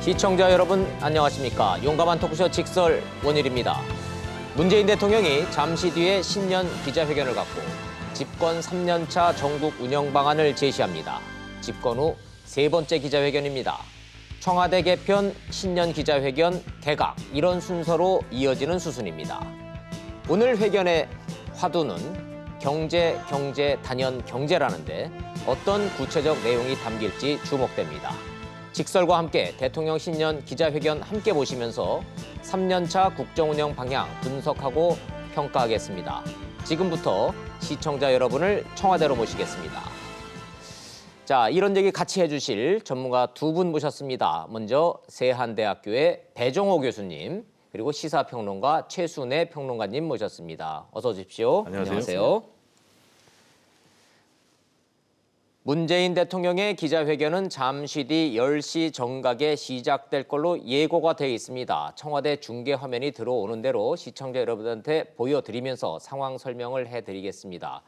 시청자 여러분 안녕하십니까. 용감한 토크쇼 직설 원일입니다. 문재인 대통령이 잠시 뒤에 신년 기자회견을 갖고 집권 3년차 전국 운영 방안을 제시합니다. 집권 후 세 번째 기자회견입니다. 청와대 개편, 신년 기자회견, 개각 이런 순서로 이어지는 수순입니다. 오늘 회견의 화두는 경제, 단연 경제라는데 어떤 구체적 내용이 담길지 주목됩니다. 직설과 함께 대통령 신년 기자회견 함께 보시면서 3년차 국정운영 방향 분석하고 평가하겠습니다. 지금부터 시청자 여러분을 청와대로 모시겠습니다. 자, 이런 얘기 같이 해주실 전문가 두 분 모셨습니다. 먼저 세한대학교의 배종호 교수님, 그리고 시사평론가 최순애 평론가님 모셨습니다. 어서 오십시오. 안녕하세요. 문재인 대통령의 기자회견은 잠시 뒤 10시 정각에 시작될 걸로 예고가 되어 있습니다. 청와대 중계 화면이 들어오는 대로 시청자 여러분한테 보여드리면서 상황 설명을 해드리겠습니다.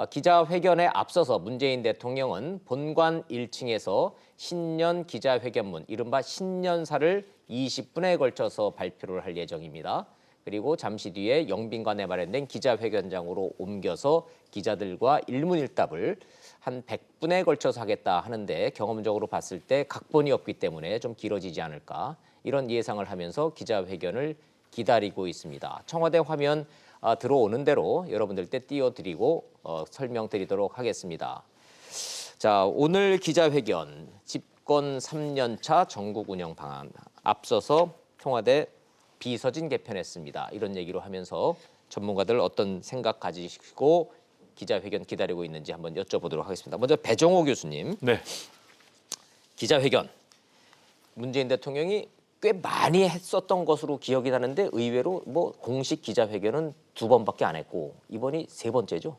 기자회견에 앞서서 문재인 대통령은 본관 1층에서 신년 기자회견문, 이른바 신년사를 20분에 걸쳐서 발표를 할 예정입니다. 그리고 잠시 뒤에 영빈관에 마련된 기자회견장으로 옮겨서 기자들과 일문일답을 한 100분에 걸쳐서 하겠다 하는데 경험적으로 봤을 때 각본이 없기 때문에 좀 길어지지 않을까 이런 예상을 하면서 기자회견을 기다리고 있습니다. 청와대 화면 들어오는 대로 여러분들 때 띄워드리고 설명드리도록 하겠습니다. 자, 오늘 기자회견 집권 3년차 전국 운영 방안 앞서서 청와대 비서진 개편했습니다. 이런 얘기로 하면서 전문가들 어떤 생각 가지시고 기자회견 기다리고 있는지 한번 여쭤보도록 하겠습니다. 먼저 배종호 교수님. 네. 기자회견. 문재인 대통령이 꽤 많이 했었던 것으로 기억이 나는데 의외로 뭐 공식 기자회견은 2번밖에 안 했고 이번이 3번째죠.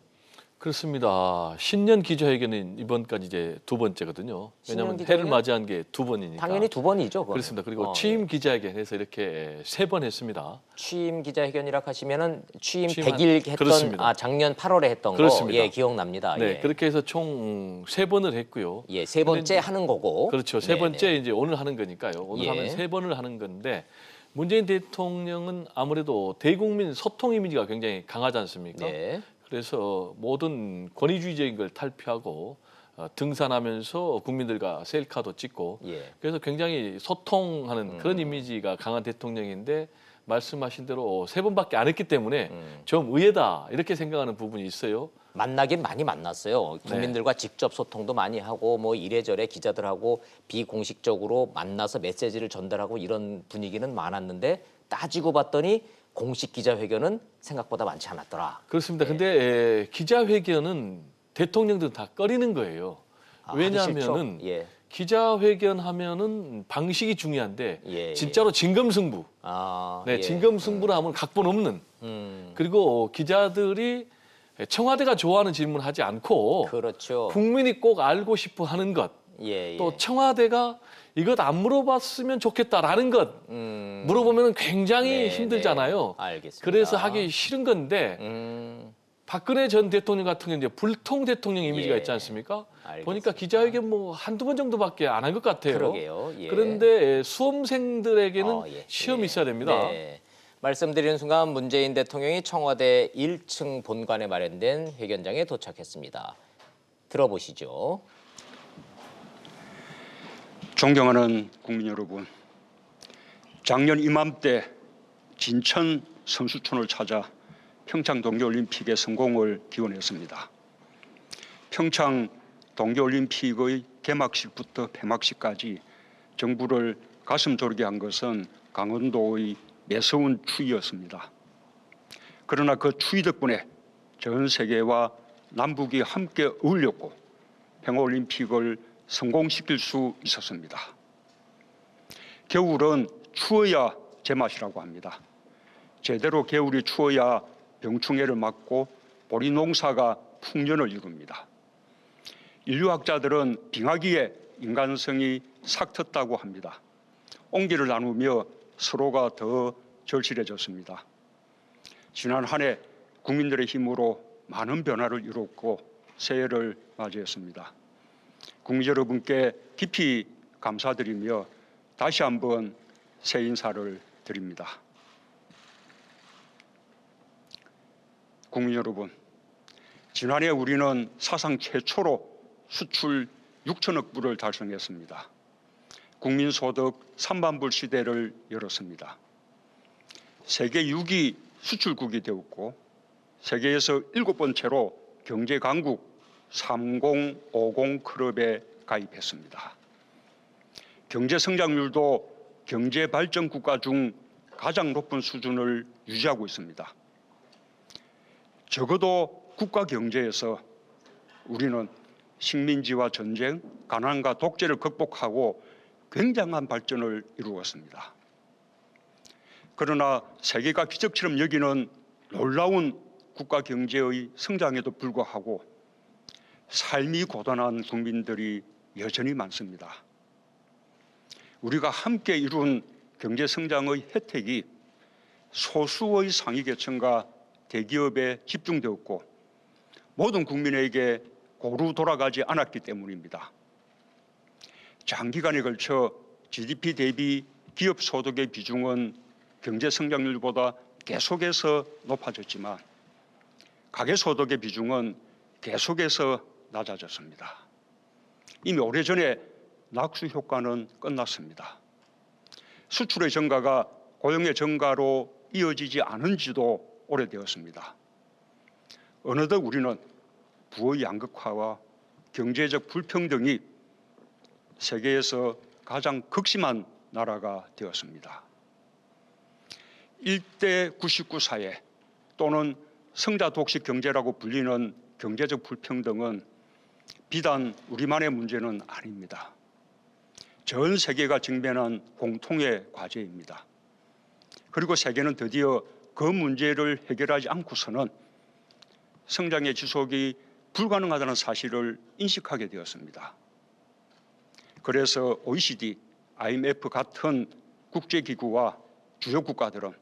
그렇습니다. 신년 기자회견은 이번까지 이제 2번째거든요. 왜냐하면 해를 맞이한 게 2번이니까. 당연히 2번이죠. 그건. 그렇습니다. 그리고 취임 기자회견에서 이렇게 3번 했습니다. 취임 기자회견이라 하시면은 취임 취임한- 100일 했던 그렇습니다. 작년 8월에 했던 그렇습니다. 거, 예, 기억납니다. 네, 예. 그렇게 해서 총 3번을 했고요. 예, 3번째 하는 거고. 그렇죠. 세 네네. 번째 이제 오늘 하는 거니까요. 오늘 예. 하면 3번을 하는 건데 문재인 대통령은 아무래도 대국민 소통 이미지가 굉장히 강하지 않습니까? 네. 그래서 모든 권위주의적인 걸 탈피하고 등산하면서 국민들과 셀카도 찍고 예. 그래서 굉장히 소통하는 그런 이미지가 강한 대통령인데 말씀하신 대로 3번밖에 안 했기 때문에 좀 의외다 이렇게 생각하는 부분이 있어요. 만나긴 많이 만났어요. 국민들과 직접 소통도 많이 하고 뭐 이래저래 기자들하고 비공식적으로 만나서 메시지를 전달하고 이런 분위기는 많았는데 따지고 봤더니 공식 기자회견은 생각보다 많지 않았더라. 그렇습니다. 네. 근데 기자회견은 대통령들은 다 꺼리는 거예요. 하기 왜냐하면은 싫죠? 예. 기자회견 하면은 방식이 중요한데 예, 진짜로 진검승부. 아, 네, 예. 진검승부를 하면 각본 없는. 그리고 기자들이 청와대가 좋아하는 질문을 하지 않고 그렇죠. 국민이 꼭 알고 싶어 하는 것. 예, 예. 또 청와대가 이것 안 물어봤으면 좋겠다라는 것 물어보면 굉장히 네, 힘들잖아요. 네. 알겠습니다. 그래서 하기 싫은 건데 박근혜 전 대통령 같은 경우는 이제 불통 대통령 이미지가 예. 있지 않습니까? 알겠습니다. 보니까 기자회견 뭐 한두 번 정도밖에 안 한 것 같아요. 그러게요. 예. 그런데 수험생들에게는 예. 시험이 예. 있어야 됩니다. 네. 말씀드리는 순간 문재인 대통령이 청와대 1층 본관에 마련된 회견장에 도착했습니다. 들어보시죠. 존경하는 국민 여러분, 작년 이맘때 진천 선수촌을 찾아 평창 동계올림픽의 성공을 기원했습니다. 평창 동계올림픽의 개막식부터 폐막식까지 정부를 가슴 졸이게 한 것은 강원도의 매서운 추위였습니다. 그러나 그 추위 덕분에 전 세계와 남북이 함께 어울렸고 평화올림픽을 성공시킬 수 있었습니다. 겨울은 추워야 제맛이라고 합니다. 제대로 겨울이 추워야 병충해를 막고 보리 농사가 풍년을 이룹니다. 인류학자들은 빙하기에 인간성이 삭텄다고 합니다. 온기를 나누며 서로가 더 절실해졌습니다. 지난 한 해 국민들의 힘으로 많은 변화를 이뤘고 새해를 맞이했습니다. 국민 여러분께 깊이 감사드리며 다시 한번 새 인사를 드립니다. 국민 여러분, 지난해 우리는 사상 최초로 수출 6천억 불을 달성했습니다. 국민소득 3만 불 시대를 열었습니다. 세계 6위 수출국이 되었고 세계에서 7번째로 경제강국 3050 클럽에 가입했습니다. 경제성장률도 경제발전국가 중 가장 높은 수준을 유지하고 있습니다. 적어도 국가 경제에서 우리는 식민지와 전쟁, 가난과 독재를 극복하고 굉장한 발전을 이루었습니다. 그러나 세계가 기적처럼 여기는 놀라운 국가 경제의 성장에도 불구하고 삶이 고단한 국민들이 여전히 많습니다. 우리가 함께 이룬 경제 성장의 혜택이 소수의 상위 계층과 대기업에 집중되었고 모든 국민에게 고루 돌아가지 않았기 때문입니다. 장기간에 걸쳐 GDP 대비 기업 소득의 비중은 경제 성장률보다 계속해서 높아졌지만 가계 소득의 비중은 계속해서 낮아졌습니다. 이미 오래전에 낙수 효과는 끝났습니다. 수출의 증가가 고용의 증가로 이어지지 않은 지도 오래되었습니다. 어느덧 우리는 부의 양극화와 경제적 불평등이 세계에서 가장 극심한 나라가 되었습니다. 1대 99 사회 또는 성자 독식 경제라고 불리는 경제적 불평등은 비단 우리만의 문제는 아닙니다. 전 세계가 직면한 공통의 과제입니다. 그리고 세계는 드디어 그 문제를 해결하지 않고서는 성장의 지속이 불가능하다는 사실을 인식하게 되었습니다. 그래서 OECD, IMF 같은 국제기구와 주요 국가들은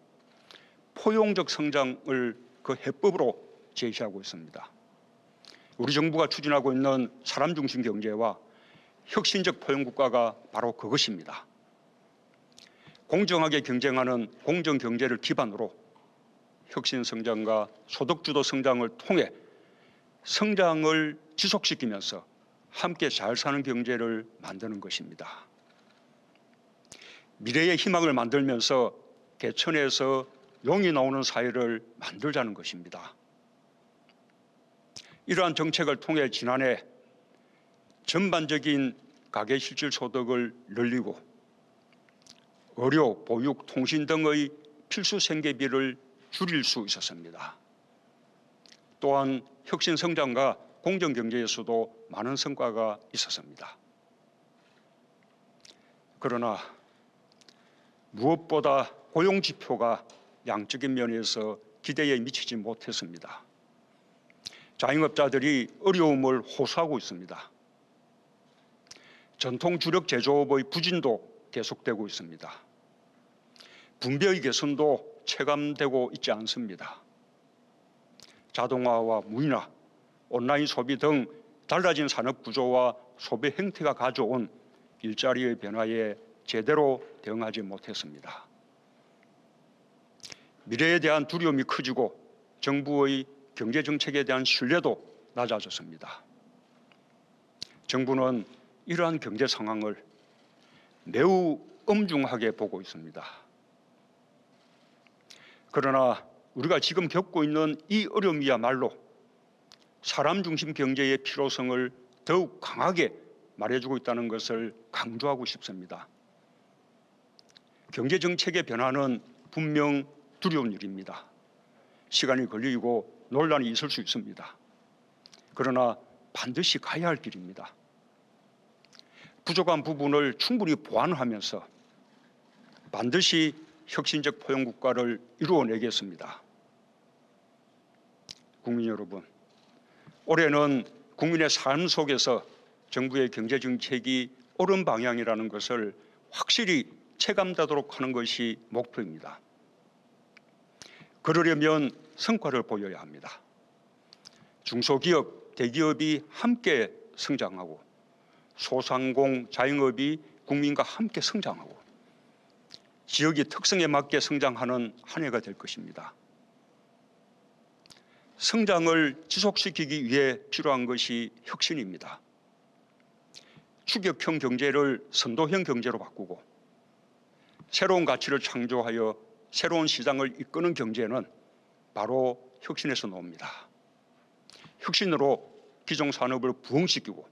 포용적 성장을 그 해법으로 제시하고 있습니다. 우리 정부가 추진하고 있는 사람 중심 경제와 혁신적 포용 국가가 바로 그것입니다. 공정하게 경쟁하는 공정 경제를 기반으로 혁신 성장과 소득 주도 성장을 통해 성장을 지속시키면서 함께 잘 사는 경제를 만드는 것입니다. 미래의 희망을 만들면서 개천에서 용이 나오는 사회를 만들자는 것입니다. 이러한 정책을 통해 지난해 전반적인 가계 실질 소득을 늘리고 의료, 보육, 통신 등의 필수 생계비를 줄일 수 있었습니다. 또한 혁신 성장과 공정 경제에서도 많은 성과가 있었습니다. 그러나 무엇보다 고용 지표가 양적인 면에서 기대에 미치지 못했습니다. 자영업자들이 어려움을 호소하고 있습니다. 전통 주력 제조업의 부진도 계속되고 있습니다. 분배의 개선도 체감되고 있지 않습니다. 자동화와 무인화, 온라인 소비 등 달라진 산업 구조와 소비 행태가 가져온 일자리의 변화에 제대로 대응하지 못했습니다. 미래에 대한 두려움이 커지고 정부의 경제정책에 대한 신뢰도 낮아졌습니다. 정부는 이러한 경제 상황을 매우 엄중하게 보고 있습니다. 그러나 우리가 지금 겪고 있는 이 어려움이야말로 사람 중심 경제의 필요성을 더욱 강하게 말해주고 있다는 것을 강조하고 싶습니다. 경제정책의 변화는 분명 두려운 일입니다. 시간이 걸리고 논란이 있을 수 있습니다. 그러나 반드시 가야 할 길입니다. 부족한 부분을 충분히 보완하면서 반드시 혁신적 포용국가를 이루어내겠습니다. 국민 여러분, 올해는 국민의 삶 속에서 정부의 경제정책이 옳은 방향이라는 것을 확실히 체감하도록 하는 것이 목표입니다. 그러려면 성과를 보여야 합니다. 중소기업, 대기업이 함께 성장하고 소상공, 자영업이 국민과 함께 성장하고 지역의 특성에 맞게 성장하는 한 해가 될 것입니다. 성장을 지속시키기 위해 필요한 것이 혁신입니다. 추격형 경제를 선도형 경제로 바꾸고 새로운 가치를 창조하여 새로운 시장을 이끄는 경제는 바로 혁신에서 나옵니다. 혁신으로 기존 산업을 부흥시키고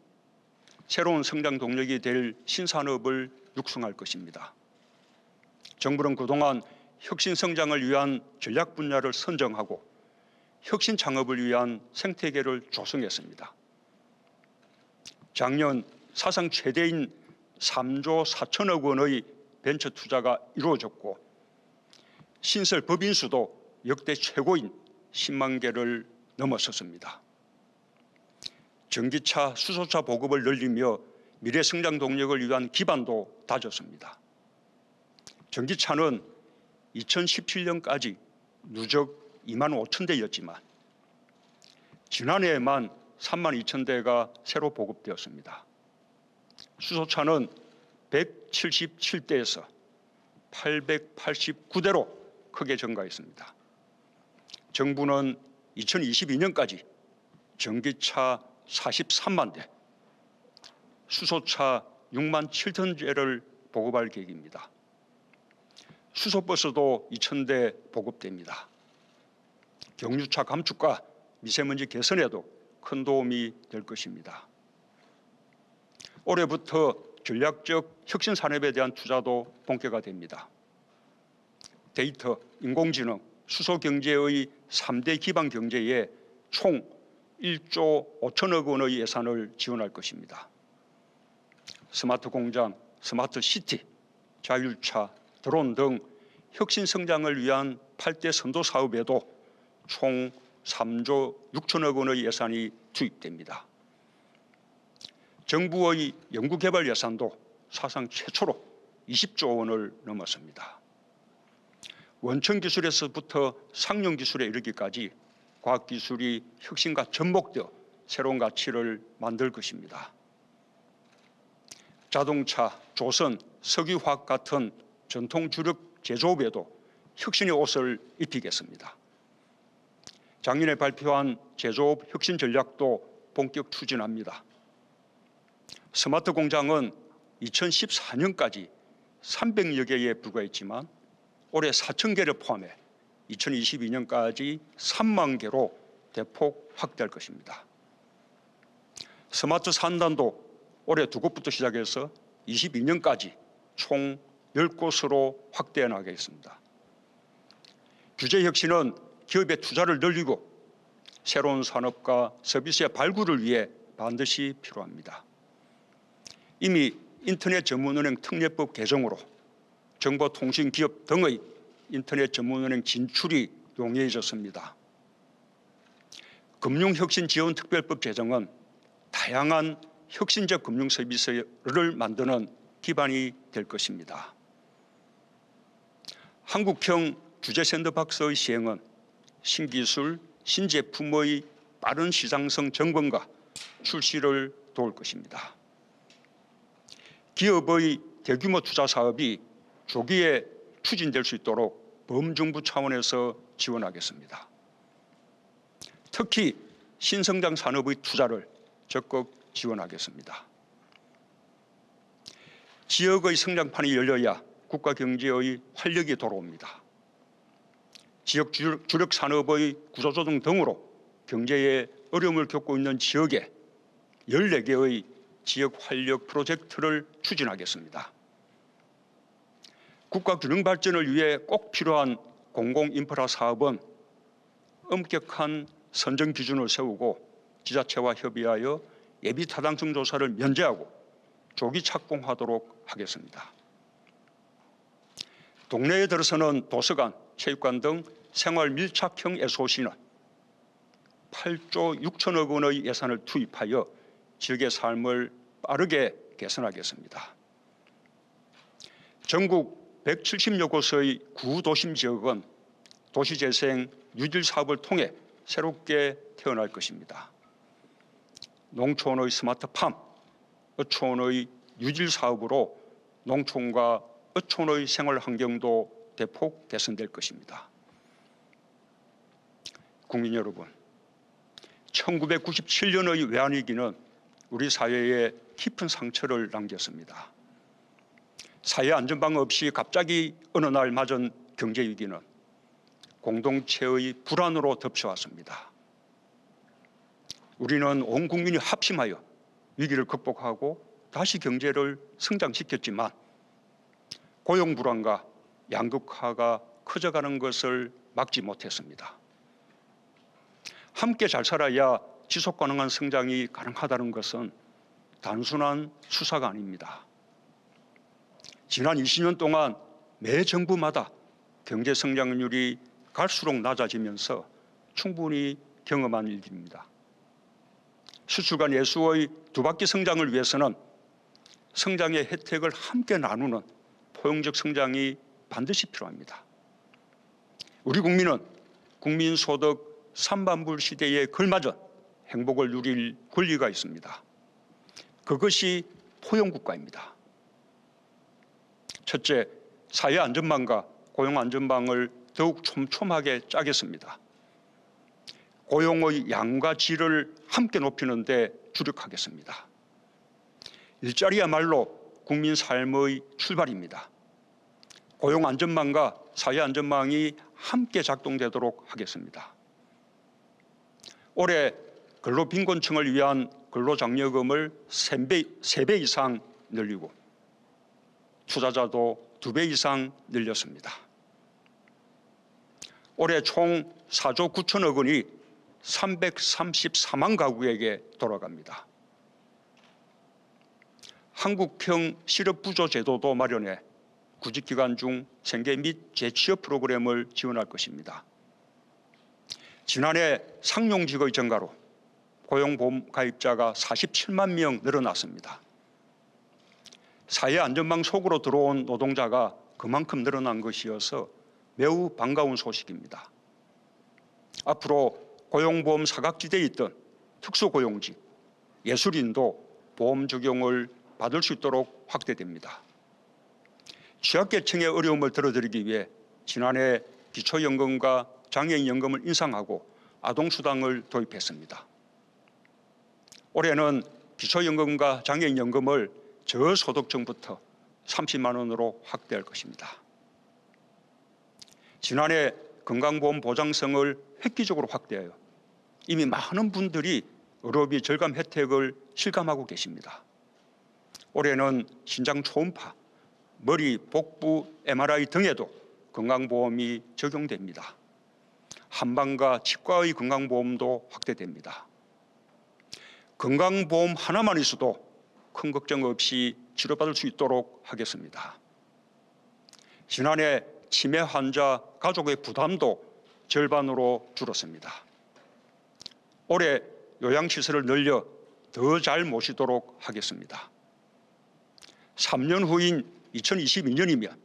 새로운 성장 동력이 될 신산업을 육성할 것입니다. 정부는 그동안 혁신 성장을 위한 전략 분야를 선정하고 혁신 창업을 위한 생태계를 조성했습니다. 작년 사상 최대인 3조 4천억 원의 벤처 투자가 이루어졌고 신설 법인 수도 역대 최고인 10만 개를 넘어섰습니다. 전기차, 수소차 보급을 늘리며 미래 성장 동력을 위한 기반도 다졌습니다. 전기차는 2017년까지 누적 2만 5천 대였지만 지난해에만 3만 2천 대가 새로 보급되었습니다. 수소차는 177대에서 889대로 크게 증가했습니다. 정부는 2022년까지 전기차 43만 대, 수소차 6만 7천 대를 보급할 계획입니다. 수소버스도 2,000대 보급됩니다. 경유차 감축과 미세먼지 개선에도 큰 도움이 될 것입니다. 올해부터 전략적 혁신 산업에 대한 투자도 본격화됩니다. 데이터, 인공지능, 수소 경제의 3대 기반 경제에 총 1조 5천억 원의 예산을 지원할 것입니다. 스마트 공장, 스마트 시티, 자율차, 드론 등 혁신 성장을 위한 8대 선도 사업에도 총 3조 6천억 원의 예산이 투입됩니다. 정부의 연구개발 예산도 사상 최초로 20조 원을 넘었습니다. 원천 기술에서부터 상용 기술에 이르기까지 과학기술이 혁신과 접목되어 새로운 가치를 만들 것입니다. 자동차, 조선, 석유화학 같은 전통 주력 제조업에도 혁신의 옷을 입히겠습니다. 작년에 발표한 제조업 혁신 전략도 본격 추진합니다. 스마트 공장은 2014년까지 300여 개에 불과했지만 올해 4천 개를 포함해 2022년까지 3만 개로 대폭 확대할 것입니다. 스마트 산단도 올해 2곳부터 시작해서 22년까지 총 10곳으로 확대해 나가겠습니다. 규제 혁신은 기업의 투자를 늘리고 새로운 산업과 서비스의 발굴을 위해 반드시 필요합니다. 이미 인터넷 전문은행 특례법 개정으로 정보통신기업 등의 인터넷 전문은행 진출이 용이해졌습니다. 금융혁신지원특별법 제정은 다양한 혁신적 금융 서비스를 만드는 기반이 될 것입니다. 한국형 규제 샌드박스의 시행은 신기술, 신제품의 빠른 시장성 점검과 출시를 도울 것입니다. 기업의 대규모 투자 사업이 조기에 추진될 수 있도록 범정부 차원에서 지원하겠습니다. 특히 신성장 산업의 투자를 적극 지원하겠습니다. 지역의 성장판이 열려야 국가 경제의 활력이 돌아옵니다. 지역 주력 산업의 구조조정 등으로 경제에 어려움을 겪고 있는 지역에 14개의 지역 활력 프로젝트를 추진하겠습니다. 국가 균형 발전을 위해 꼭 필요한 공공인프라 사업은 엄격한 선정 기준을 세우고 지자체와 협의하여 예비 타당성 조사를 면제하고 조기 착공하도록 하겠습니다. 동네에 들어서는 도서관, 체육관 등 생활 밀착형 SOC는 8조 6천억 원의 예산을 투입하여 지역의 삶을 빠르게 개선하겠습니다. 전국 170여 곳의 구도심 지역은 도시재생 유질 사업을 통해 새롭게 태어날 것입니다. 농촌의 스마트팜, 어촌의 유질 사업으로 농촌과 어촌의 생활 환경도 대폭 개선될 것입니다. 국민 여러분, 1997년의 외환위기는 우리 사회에 깊은 상처를 남겼습니다. 사회 안전망 없이 갑자기 어느 날 맞은 경제위기는 공동체의 불안으로 덮쳐왔습니다. 우리는 온 국민이 합심하여 위기를 극복하고 다시 경제를 성장시켰지만 고용 불안과 양극화가 커져가는 것을 막지 못했습니다. 함께 잘 살아야 지속 가능한 성장이 가능하다는 것은 단순한 수사가 아닙니다. 지난 20년 동안 매 정부마다 경제 성장률이 갈수록 낮아지면서 충분히 경험한 일입니다. 수출과 내수의 두 바퀴 성장을 위해서는 성장의 혜택을 함께 나누는 포용적 성장이 반드시 필요합니다. 우리 국민은 국민소득 3만불 시대에 걸맞은 행복을 누릴 권리가 있습니다. 그것이 포용국가입니다. 첫째, 사회 안전망과 고용 안전망을 더욱 촘촘하게 짜겠습니다. 고용의 양과 질을 함께 높이는 데 주력하겠습니다. 일자리야말로 국민 삶의 출발입니다. 고용 안전망과 사회 안전망이 함께 작동되도록 하겠습니다. 올해 근로빈곤층을 위한 근로장려금을 3배 이상 늘리고 투자자도 2배 이상 늘렸습니다. 올해 총 4조 9천억 원이 334만 가구에게 돌아갑니다. 한국형 실업부조 제도도 마련해 구직기간 중 생계 및 재취업 프로그램을 지원할 것입니다. 지난해 상용직의 증가로 고용보험 가입자가 47만 명 늘어났습니다. 사회 안전망 속으로 들어온 노동자가 그만큼 늘어난 것이어서 매우 반가운 소식입니다. 앞으로 고용보험 사각지대에 있던 특수고용직, 예술인도 보험 적용을 받을 수 있도록 확대됩니다. 취약계층의 어려움을 덜어드리기 위해 지난해 기초연금과 장애인연금을 인상하고 아동수당을 도입했습니다. 올해는 기초연금과 장애인연금을 저소득층부터 30만 원으로 확대할 것입니다. 지난해 건강보험 보장성을 획기적으로 확대하여 이미 많은 분들이 의료비 절감 혜택을 실감하고 계십니다. 올해는 신장 초음파, 머리, 복부, MRI 등에도 건강보험이 적용됩니다. 한방과 치과의 건강보험도 확대됩니다. 건강보험 하나만 있어도 큰 걱정 없이 치료받을 수 있도록 하겠습니다. 지난해 치매 환자 가족의 부담도 절반으로 줄었습니다. 올해 요양시설을 늘려 더 잘 모시도록 하겠습니다. 3년 후인 2022년이면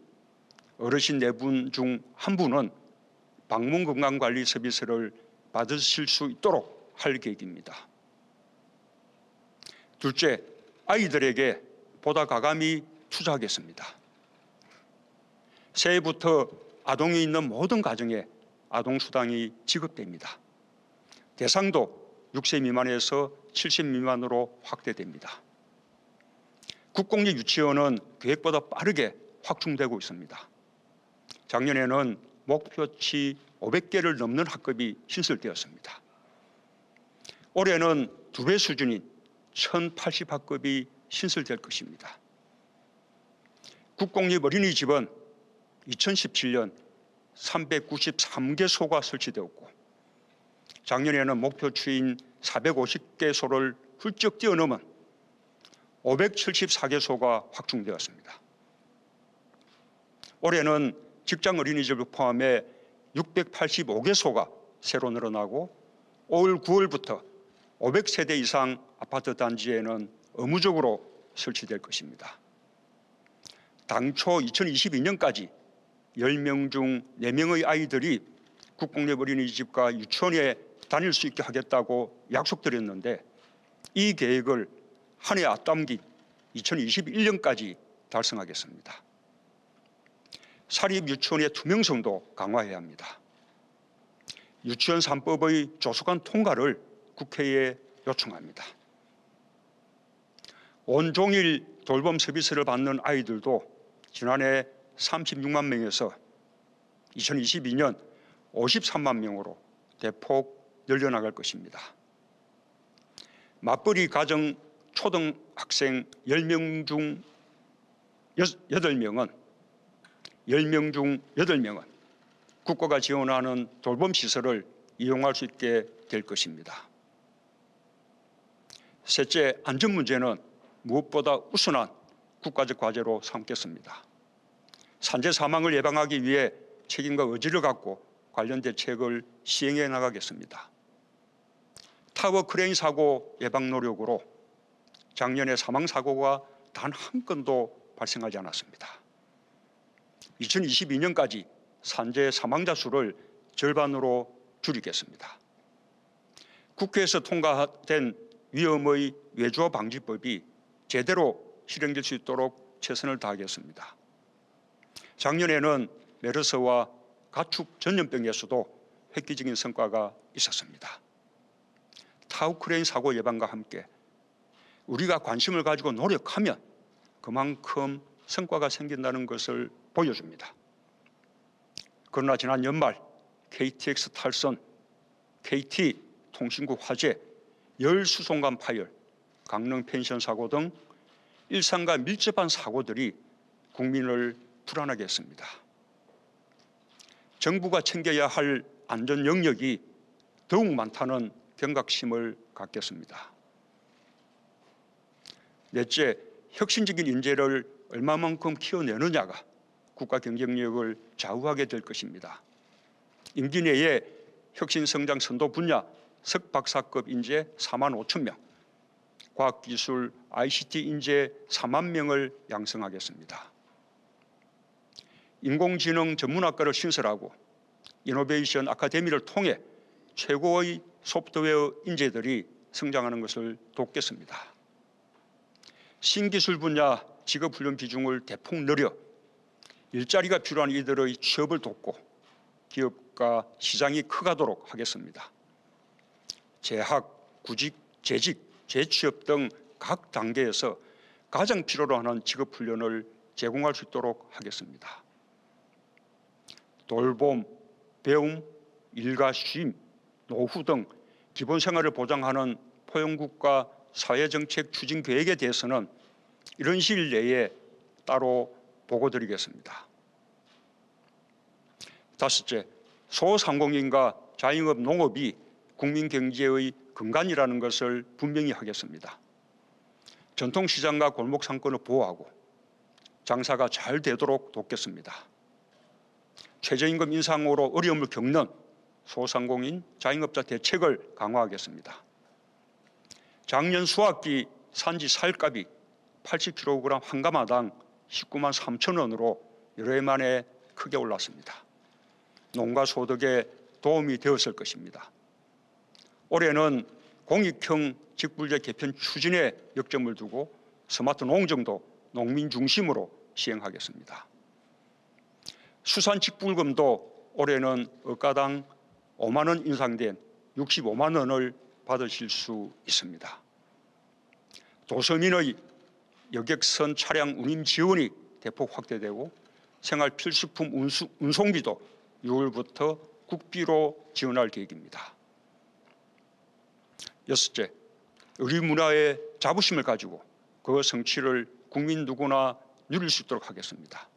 어르신 4분 중 1분은 방문건강관리 서비스를 받으실 수 있도록 할 계획입니다. 둘째, 아이들에게 보다 과감히 투자하겠습니다. 새해부터 아동이 있는 모든 가정에 아동수당이 지급됩니다. 대상도 6세 미만에서 7세 미만으로 확대됩니다. 국공립 유치원은 계획보다 빠르게 확충되고 있습니다. 작년에는 목표치 500개를 넘는 학급이 신설되었습니다. 올해는 2배 수준인 1080학급이 신설될 것입니다. 국공립 어린이집은 2017년 393개소가 설치되었고 작년에는 목표치인 450개소를 훌쩍 뛰어넘은 574개소가 확충되었습니다. 올해는 직장 어린이집을 포함해 685개소가 새로 늘어나고 올 9월부터 500세대 이상 아파트 단지에는 의무적으로 설치될 것입니다. 당초 2022년까지 10명 중 4명의 아이들이 국공립 어린이집과 유치원에 다닐 수 있게 하겠다고 약속드렸는데 이 계획을 한 해 앞당긴 2021년까지 달성하겠습니다. 사립유치원의 투명성도 강화해야 합니다. 유치원 3법의 조속한 통과를 국회에 요청합니다. 온종일 돌봄 서비스를 받는 아이들도 지난해 36만 명에서 2022년 53만 명으로 대폭 늘려나갈 것입니다. 맞벌이 가정 초등학생 10명 중 8명은 국가가 지원하는 돌봄 시설을 이용할 수 있게 될 것입니다. 셋째, 안전 문제는 무엇보다 우선한 국가적 과제로 삼겠습니다. 산재 사망을 예방하기 위해 책임과 의지를 갖고 관련 대책을 시행해 나가겠습니다. 타워 크레인 사고 예방 노력으로 작년에 사망 사고가 단 한 건도 발생하지 않았습니다. 2022년까지 산재 사망자 수를 절반으로 줄이겠습니다. 국회에서 통과된 위험의 외주화 방지법이 제대로 실행될 수 있도록 최선을 다하겠습니다. 작년에는 메르스와 가축 전염병에서도 획기적인 성과가 있었습니다. 타워 크레인 사고 예방과 함께 우리가 관심을 가지고 노력하면 그만큼 성과가 생긴다는 것을 보여줍니다. 그러나 지난 연말 KTX 탈선, KT 통신국 화재, 열수송관 파열, 강릉 펜션 사고 등 일상과 밀접한 사고들이 국민을 불안하게 했습니다. 정부가 챙겨야 할 안전 영역이 더욱 많다는 경각심을 갖겠습니다. 넷째, 혁신적인 인재를 얼마만큼 키워내느냐가 국가 경쟁력을 좌우하게 될 것입니다. 임기 내에 혁신성장 선도 분야 석박사급 인재 4만 5천 명, 과학기술 ICT 인재 4만 명을 양성하겠습니다. 인공지능 전문학과를 신설하고 이노베이션 아카데미를 통해 최고의 소프트웨어 인재들이 성장하는 것을 돕겠습니다. 신기술 분야 직업훈련 비중을 대폭 늘려 일자리가 필요한 이들의 취업을 돕고 기업과 시장이 커가도록 하겠습니다. 재학, 구직, 재직, 재취업 등 각 단계에서 가장 필요로 하는 직업훈련을 제공할 수 있도록 하겠습니다. 돌봄, 배움, 일과 쉼, 노후 등 기본생활을 보장하는 포용국가 사회정책 추진 계획에 대해서는 이런 시일 내에 따로 보고드리겠습니다. 다섯째, 소상공인과 자영업 농업이 국민 경제의 근간이라는 것을 분명히 하겠습니다. 전통시장과 골목 상권을 보호하고 장사가 잘 되도록 돕겠습니다. 최저임금 인상으로 어려움을 겪는 소상공인, 자영업자 대책을 강화하겠습니다. 작년 수확기 산지 쌀값이 80kg 한 가마당 19만 3천 원으로 여러 해 만에 크게 올랐습니다. 농가 소득에 도움이 되었을 것입니다. 올해는 공익형 직불제 개편 추진에 역점을 두고 스마트 농정도 농민 중심으로 시행하겠습니다. 수산 직불금도 올해는 억가당 5만 원 인상된 65만 원을 받으실 수 있습니다. 도서민의 여객선 차량 운임 지원이 대폭 확대되고 생활 필수품 운송비도 6월부터 국비로 지원할 계획입니다. 여섯째, 우리 문화의 자부심을 가지고 그 성취를 국민 누구나 누릴 수 있도록 하겠습니다.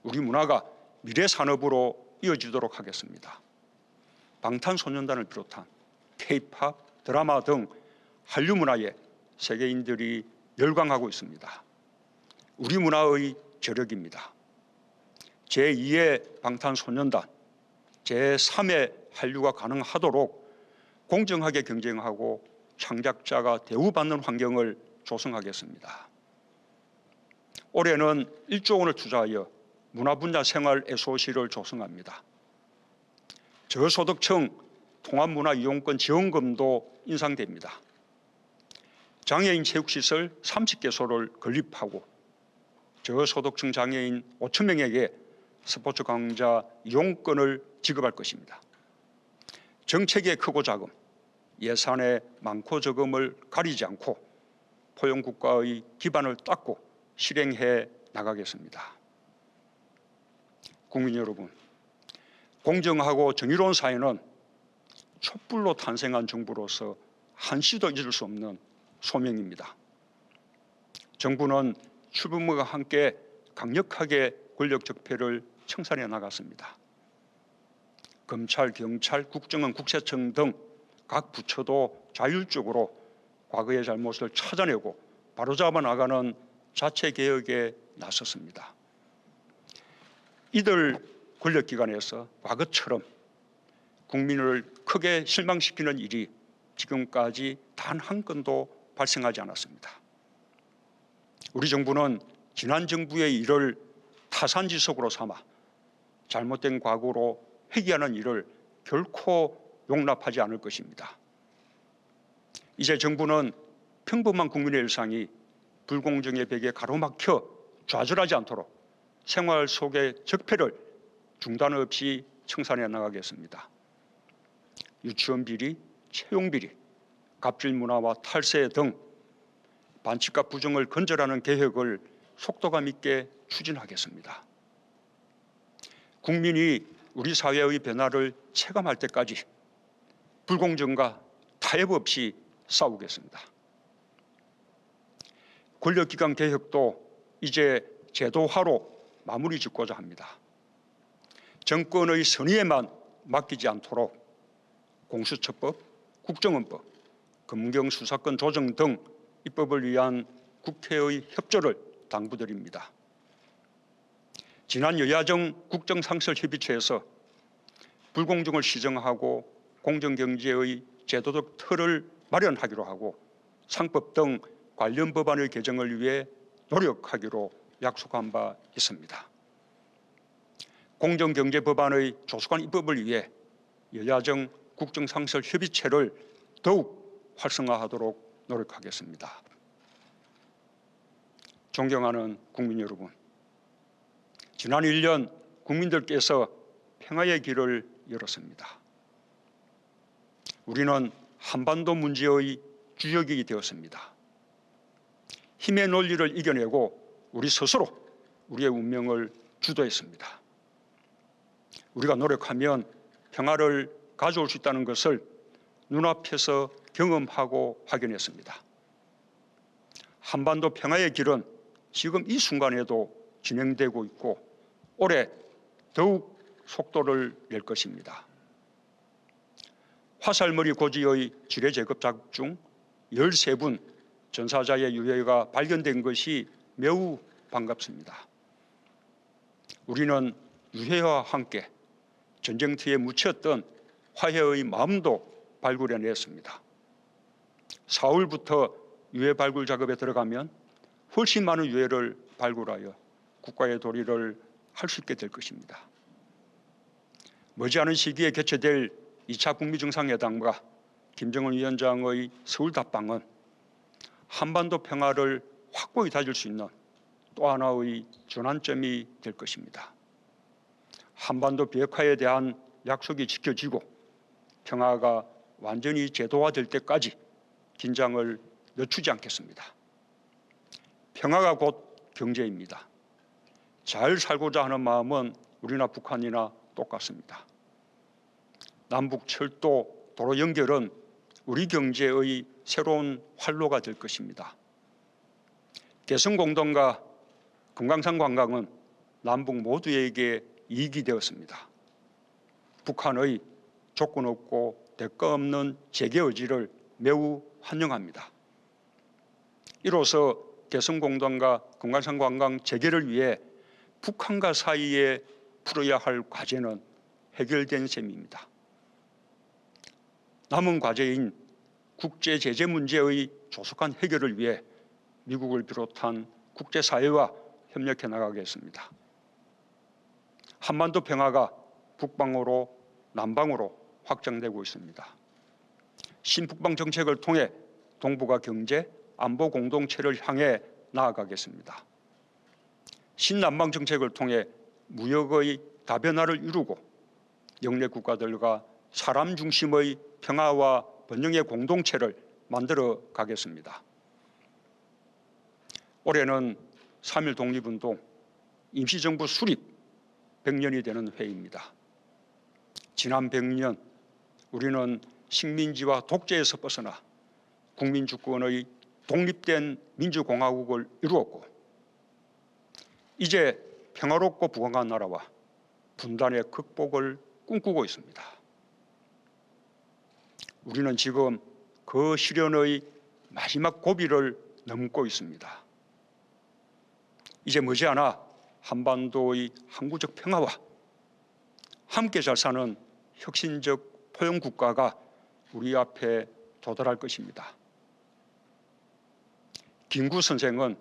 우리 문화가 미래 산업으로 이어지도록 하겠습니다. 방탄소년단을 비롯한 K-팝, 드라마 등 한류 문화에 세계인들이 열광하고 있습니다. 우리 문화의 저력입니다. 제2의 방탄소년단, 제3의 한류가 가능하도록 공정하게 경쟁하고 창작자가 대우받는 환경을 조성하겠습니다. 올해는 1조 원을 투자하여 문화분야 생활 SOC를 조성합니다. 저소득층 통합문화이용권 지원금도 인상됩니다. 장애인 체육시설 30개소를 건립하고 저소득층 장애인 5천 명에게 스포츠 강좌 이용권을 지급할 것입니다. 정책의 크고 작음, 예산의 많고 적음을 가리지 않고 포용국가의 기반을 닦고 실행해 나가겠습니다. 국민 여러분, 공정하고 정의로운 사회는 촛불로 탄생한 정부로서 한시도 잊을 수 없는 소명입니다. 정부는 출범과 함께 강력하게 권력 적폐를 청산해 나갔습니다. 검찰, 경찰, 국정원, 국세청 등 각 부처도 자율적으로 과거의 잘못을 찾아내고 바로잡아 나가는 자체 개혁에 나섰습니다. 이들 권력기관에서 과거처럼 국민을 크게 실망시키는 일이 지금까지 단 한 건도 발생하지 않았습니다. 우리 정부는 지난 정부의 일을 타산지석으로 삼아 잘못된 과거로 회귀하는 일을 결코 용납하지 않을 것입니다. 이제 정부는 평범한 국민의 일상이 불공정의 벽에 가로막혀 좌절하지 않도록 생활 속의 적폐를 중단 없이 청산해 나가겠습니다. 유치원 비리, 채용 비리, 갑질 문화와 탈세 등 반칙과 부정을 건절하는 개혁을 속도감 있게 추진하겠습니다. 국민이 우리 사회의 변화를 체감할 때까지 불공정과 타협 없이 싸우겠습니다. 권력기관 개혁도 이제 제도화로 마무리 짓고자 합니다. 정권의 선의에만 맡기지 않도록 공수처법, 국정원법, 검경수사권 조정 등 입법을 위한 국회의 협조를 당부드립니다. 지난 여야정 국정상설협의체에서 불공정을 시정하고 공정경제의 제도적 틀을 마련하기로 하고 상법 등 관련 법안의 개정을 위해 노력하기로 약속한 바 있습니다. 공정경제 법안의 조속한 입법을 위해 여야정 국정상설협의체를 더욱 활성화하도록 노력하겠습니다. 존경하는 국민 여러분, 지난 1년 국민들께서 평화의 길을 열었습니다. 우리는 한반도 문제의 주역이 되었습니다. 힘의 논리를 이겨내고 우리 스스로 우리의 운명을 주도했습니다. 우리가 노력하면 평화를 가져올 수 있다는 것을 눈앞에서 경험하고 확인했습니다. 한반도 평화의 길은 지금 이 순간에도 진행되고 있고 올해 더욱 속도를 낼 것입니다. 화살머리 고지의 지뢰 제거 작업 중 13분 전사자의 유해가 발견된 것이 매우 반갑습니다. 우리는 유해와 함께 전쟁터에 묻혔던 화해의 마음도 발굴해냈습니다. 4월부터 유해 발굴 작업에 들어가면 훨씬 많은 유해를 발굴하여 국가의 도리를 할 수 있게 될 것입니다. 머지않은 시기에 개최될 2차 북미 정상회담과 김정은 위원장의 서울 답방은 한반도 평화를 확고히 다질 수 있는 또 하나의 전환점이 될 것입니다. 한반도 비핵화에 대한 약속이 지켜지고 평화가 완전히 제도화될 때까지 긴장을 늦추지 않겠습니다. 평화가 곧 경제입니다. 잘 살고자 하는 마음은 우리나 북한이나 똑같습니다. 남북 철도, 도로 연결은 우리 경제의 새로운 활로가 될 것입니다. 개성공단과 금강산 관광은 남북 모두에게 이익이 되었습니다. 북한의 조건 없고 대가 없는 재개 의지를 매우 환영합니다. 이로써 개성공단과 금강산 관광 재개를 위해 북한과 사이에 풀어야 할 과제는 해결된 셈입니다. 남은 과제인 국제 제재 문제의 조속한 해결을 위해 미국을 비롯한 국제사회와 협력해 나가겠습니다. 한반도 평화가 북방으로 남방으로 확장되고 있습니다. 신북방 정책을 통해 동북아 경제, 안보 공동체를 향해 나아가겠습니다. 신남방 정책을 통해 무역의 다변화를 이루고 영내 국가들과 사람 중심의 평화와 번영의 공동체를 만들어 가겠습니다. 올해는 3.1 독립운동 임시정부 수립 100년이 되는 해입니다. 지난 100년 우리는 식민지와 독재에서 벗어나 국민주권의 독립된 민주공화국을 이루었고 이제 평화롭고 부강한 나라와 분단의 극복을 꿈꾸고 있습니다. 우리는 지금 그 실현의 마지막 고비를 넘고 있습니다. 이제 머지않아 한반도의 항구적 평화와 함께 잘 사는 혁신적 포용 국가가 우리 앞에 도달할 것입니다. 김구 선생은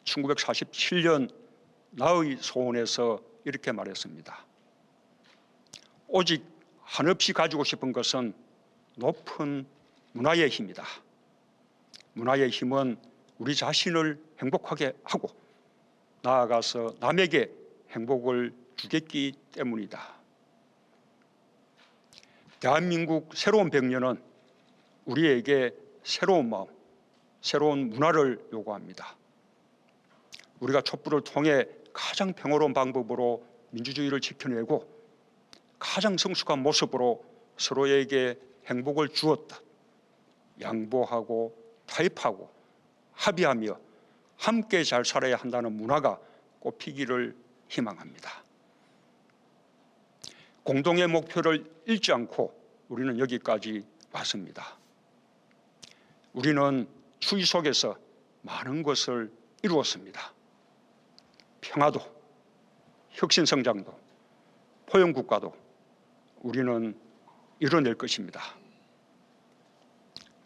1947년 나의 소원에서 이렇게 말했습니다. 오직 한없이 가지고 싶은 것은 높은 문화의 힘이다. 문화의 힘은 우리 자신을 행복하게 하고 나아가서 남에게 행복을 주겠기 때문이다. 대한민국 새로운 100년은 우리에게 새로운 마음, 새로운 문화를 요구합니다. 우리가 촛불을 통해 가장 평화로운 방법으로 민주주의를 지켜내고 가장 성숙한 모습으로 서로에게 행복을 주었다. 양보하고 타협하고 합의하며 함께 잘 살아야 한다는 문화가 꽃피기를 희망합니다. 공동의 목표를 잃지 않고 우리는 여기까지 왔습니다. 우리는 추위 속에서 많은 것을 이루었습니다. 평화도, 혁신성장도, 포용국가도 우리는 이뤄낼 것입니다.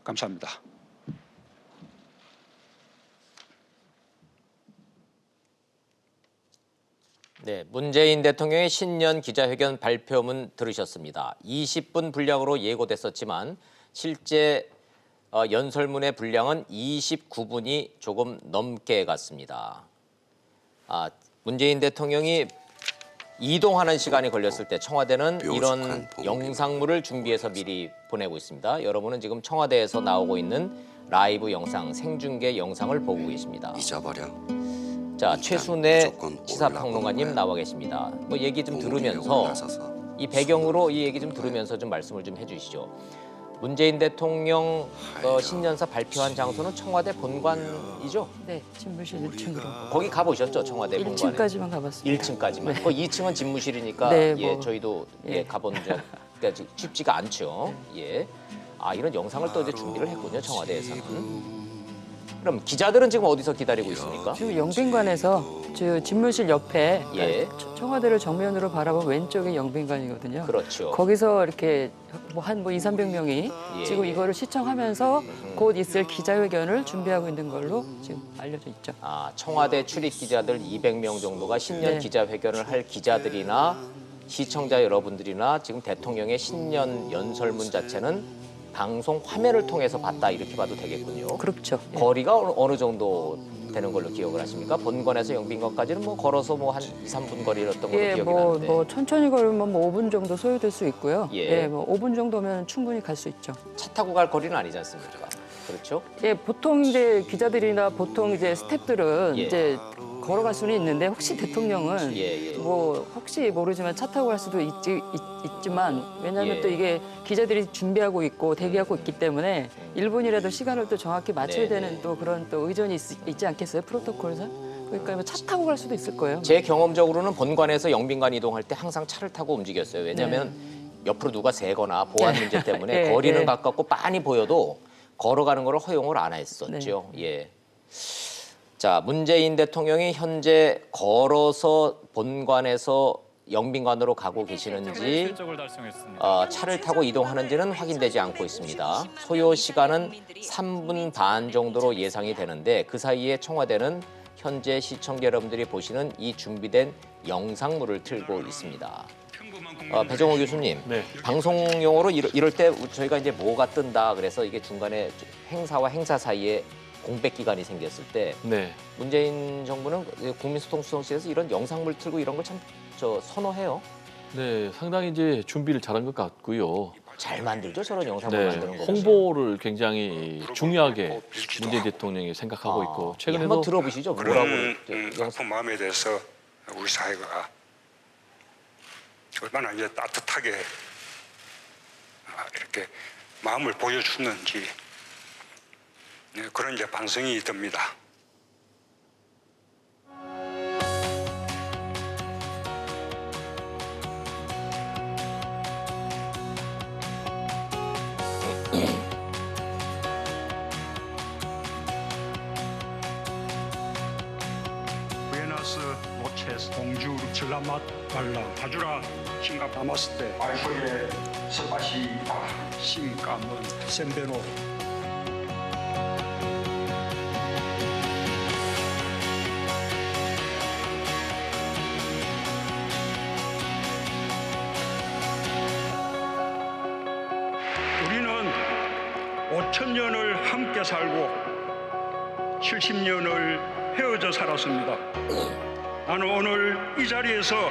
감사합니다. 네, 문재인 대통령의 신년 기자회견 발표문 들으셨습니다. 20분 분량으로 예고됐었지만 실제 연설문의 분량은 29분이 조금 넘게 갔습니다. 문재인 대통령이 이동하는 시간이 걸렸을 때 청와대는 이런 영상물을 준비해서 미리 보내고 있습니다. 여러분은 지금 청와대에서 나오고 있는 라이브 영상, 생중계 영상을 보고 계십니다. 잊어버려. 자, 최순애 시사평론가님 나와 계십니다. 뭐 얘기 좀 들으면서 이 배경으로 이 얘기 좀 들으면서 좀 말씀을 좀 해주시죠. 문재인 대통령 신년사 발표한 장소는 청와대 본관이죠? 네, 집무실 1층으로. 거기 가보셨죠, 청와대 본관에? 1층까지만 가봤습니다. 1층까지만. 네. 그 2층은 집무실이니까 네, 예, 뭐, 저희도 예, 예. 가본 적까지 쉽지가 않죠. 예. 이런 영상을 또 이제 준비를 했군요, 청와대에서는. 그럼 기자들은 지금 어디서 기다리고 있습니까? 지금 영빈관에서 저 집무실 옆에 예. 청와대를 정면으로 바라본 왼쪽이 영빈관이거든요. 그렇죠. 거기서 이렇게 한 200~300명이 예. 지금 이거를 시청하면서 곧 있을 기자회견을 준비하고 있는 걸로 지금 알려져 있죠. 청와대 출입 기자들 200명 정도가 신년 네. 기자회견을 할 기자들이나 시청자 여러분들이나 지금 대통령의 신년 연설문 자체는 방송 화면을 통해서 봤다 이렇게 봐도 되겠군요. 그렇죠. 예. 거리가 어느 정도 되는 걸로 기억을 하십니까? 본관에서 영빈관까지는 뭐 걸어서 뭐 한 2~3분 거리였던 걸로 예, 기억이 뭐 나는데 천천히 걸으면 뭐 5분 정도 소요될 수 있고요. 예. 뭐 5분 정도면 충분히 갈 수 있죠. 차 타고 갈 거리는 아니지 않습니까? 그렇죠? 예, 보통 이제 기자들이나 보통 이제 스태프들은 예. 이제 걸어갈 수는 있는데 혹시 대통령은 예. 뭐 혹시 모르지만 차 타고 갈 수도 있지만 왜냐하면 예. 또 이게 기자들이 준비하고 있고 대기하고 있기 때문에 1분이라도 시간을 또 정확히 맞춰야 네네. 되는 또 그런 또 의존이 있지 않겠어요? 프로토콜상? 그러니까 뭐 차 타고 갈 수도 있을 거예요. 제 경험적으로는 본관에서 영빈관 이동할 때 항상 차를 타고 움직였어요. 왜냐하면 옆으로 누가 세거나 보안 문제 때문에 네, 거리는 네. 가깝고 빤히 보여도 걸어가는 걸 허용을 안 했었죠. 네. 예. 자, 문재인 대통령이 현재 걸어서 본관에서 영빈관으로 가고 계시는지 차를 타고 이동하는지는 확인되지 않고 있습니다. 소요 시간은 3분 반 정도로 예상이 되는데 그 사이에 청와대는 현재 시청자 여러분들이 보시는 이 준비된 영상물을 틀고 있습니다. 배정호 교수님, 네. 방송용어로 이럴 때 저희가 이제 뭐가 뜬다 그래서 이게 중간에 행사와 행사 사이에 공백 기간이 생겼을 때 네. 문재인 정부는 국민소통수석실에서 이런 영상물 틀고 이런 걸 참 선호해요. 네, 상당히 이제 준비를 잘한 것 같고요. 잘 만들죠, 저런 영상물 네, 만드는 거. 홍보를 굉장히 중요하게 문재인 대통령이 생각하고 있고 한번 최근에도 들어보시죠. 뭐라고 그런 영상. 아픈 마음에 대해서 우리 사회가 얼마나 이제 따뜻하게 이렇게 마음을 보여주는지 그런 이제 반성이 듭니다. 부에노스 노체스, 공주, 전라맛, 말라, 바주라, 싱가파마스테, 알코에 스파시, 심까문, 샌베로. 우리는 5,000년을 함께 살고 70년을 헤어져 살았습니다. 나는 오늘 이 자리에서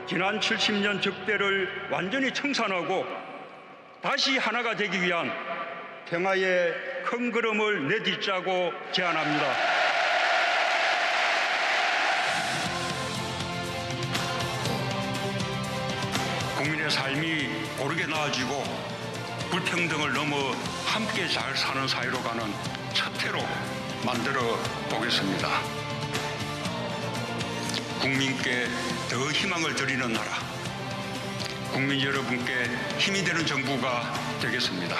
지난 70년 적대를 완전히 청산하고 다시 하나가 되기 위한 평화의 큰 걸음을 내딛자고 제안합니다. 국민의 삶이 고르게 나아지고 불평등을 넘어 함께 잘 사는 사회로 가는 첫 해로 만들어 보겠습니다. 국민께 더 희망을 드리는 나라, 국민 여러분께 힘이 되는 정부가 되겠습니다.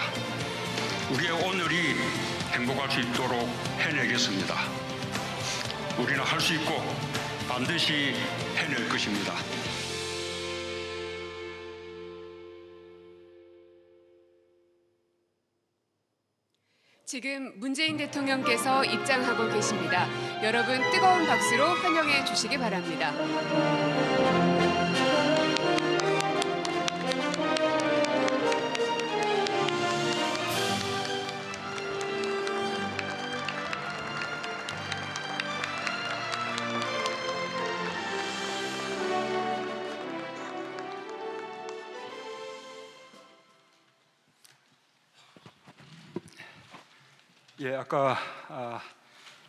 우리의 오늘이 행복할 수 있도록 해내겠습니다. 우리는 할 수 있고 반드시 해낼 것입니다. 지금 문재인 대통령께서 입장하고 계십니다. 여러분 뜨거운 박수로 환영해 주시기 바랍니다. 예, 아까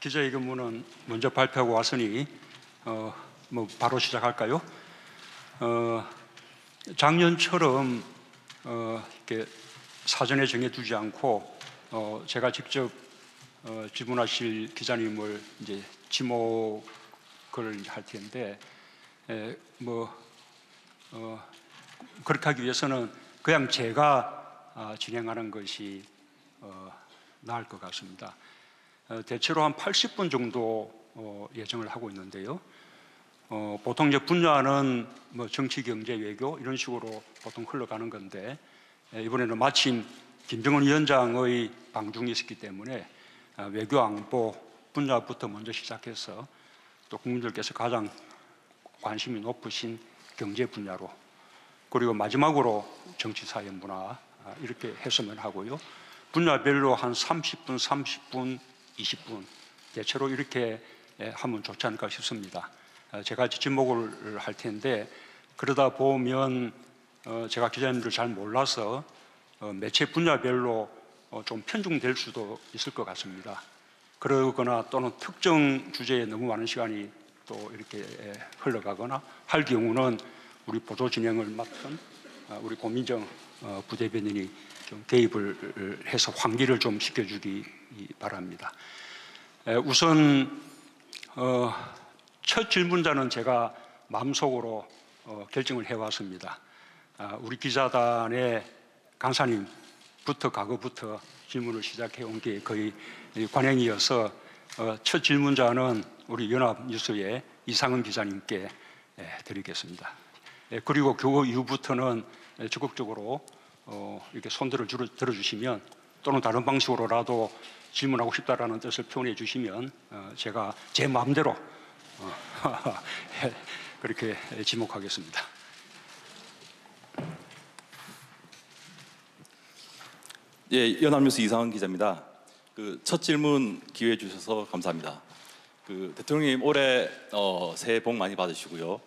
기자회견문은 먼저 발표하고 왔으니 뭐 바로 시작할까요? 작년처럼 이렇게 사전에 정해두지 않고 제가 직접 질문하실 기자님을 이제 지목을 할 텐데 그렇게 하기 위해서는 그냥 제가 진행하는 것이 나을 것 같습니다. 대체로 한 80분 정도 예정을 하고 있는데요. 보통 이제 분야는 뭐 정치, 경제, 외교 이런 식으로 보통 흘러가는 건데 이번에는 마침 김정은 위원장의 방중이 있었기 때문에 외교, 안보 분야부터 먼저 시작해서 또 국민들께서 가장 관심이 높으신 경제 분야로 그리고 마지막으로 정치, 사회, 문화 이렇게 했으면 하고요. 분야별로 한 30분, 30분, 20분 대체로 이렇게 하면 좋지 않을까 싶습니다. 제가 지목을 할 텐데 그러다 보면 제가 기자님들 잘 몰라서 매체 분야별로 좀 편중될 수도 있을 것 같습니다. 그러거나 또는 특정 주제에 너무 많은 시간이 또 이렇게 흘러가거나 할 경우는 우리 보도 진행을 맡은 우리 고민정 부대변인이 좀 개입을 해서 환기를 좀 시켜주기 바랍니다. 우선 첫 질문자는 제가 마음속으로 결정을 해왔습니다. 우리 기자단의 강사님부터 과거부터 질문을 시작해 온 게 거의 관행이어서 첫 질문자는 우리 연합뉴스의 이상은 기자님께 드리겠습니다. 그리고 그 이후부터는 적극적으로 이렇게 손들을 들어주시면 또는 다른 방식으로라도 질문하고 싶다라는 뜻을 표현해 주시면 제가 제 마음대로 그렇게 지목하겠습니다. 예, 연합뉴스 이상은 기자입니다. 첫 질문 기회 주셔서 감사합니다. 대통령님 올해 새해 복 많이 받으시고요.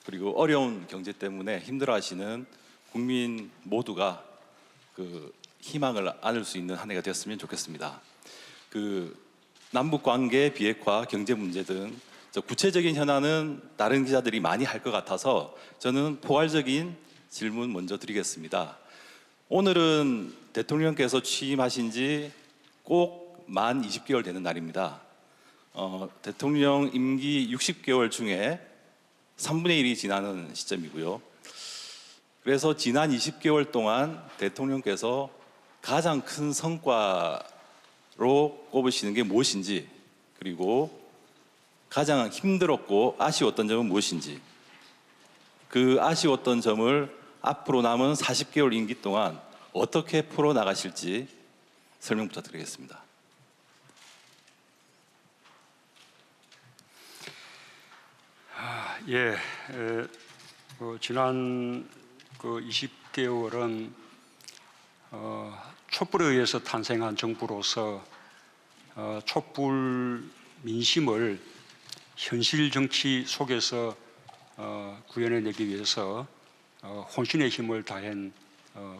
그리고 어려운 경제 때문에 힘들어하시는 국민 모두가 희망을 안을 수 있는 한 해가 되었으면 좋겠습니다. 남북 관계, 비핵화, 경제 문제 등 구체적인 현안은 다른 기자들이 많이 할 것 같아서 저는 포괄적인 질문 먼저 드리겠습니다. 오늘은 대통령께서 취임하신 지 꼭 만 20개월 되는 날입니다. 대통령 임기 60개월 중에 3분의 1이 지나는 시점이고요. 그래서 지난 20개월 동안 대통령께서 가장 큰 성과로 꼽으시는 게 무엇인지, 그리고 가장 힘들었고 아쉬웠던 점은 무엇인지, 그 아쉬웠던 점을 앞으로 남은 40개월 임기 동안 어떻게 풀어나가실지 설명 부탁드리겠습니다. 지난 20개월은 촛불에 의해서 탄생한 정부로서 촛불 민심을 현실 정치 속에서 구현해내기 위해서 혼신의 힘을 다한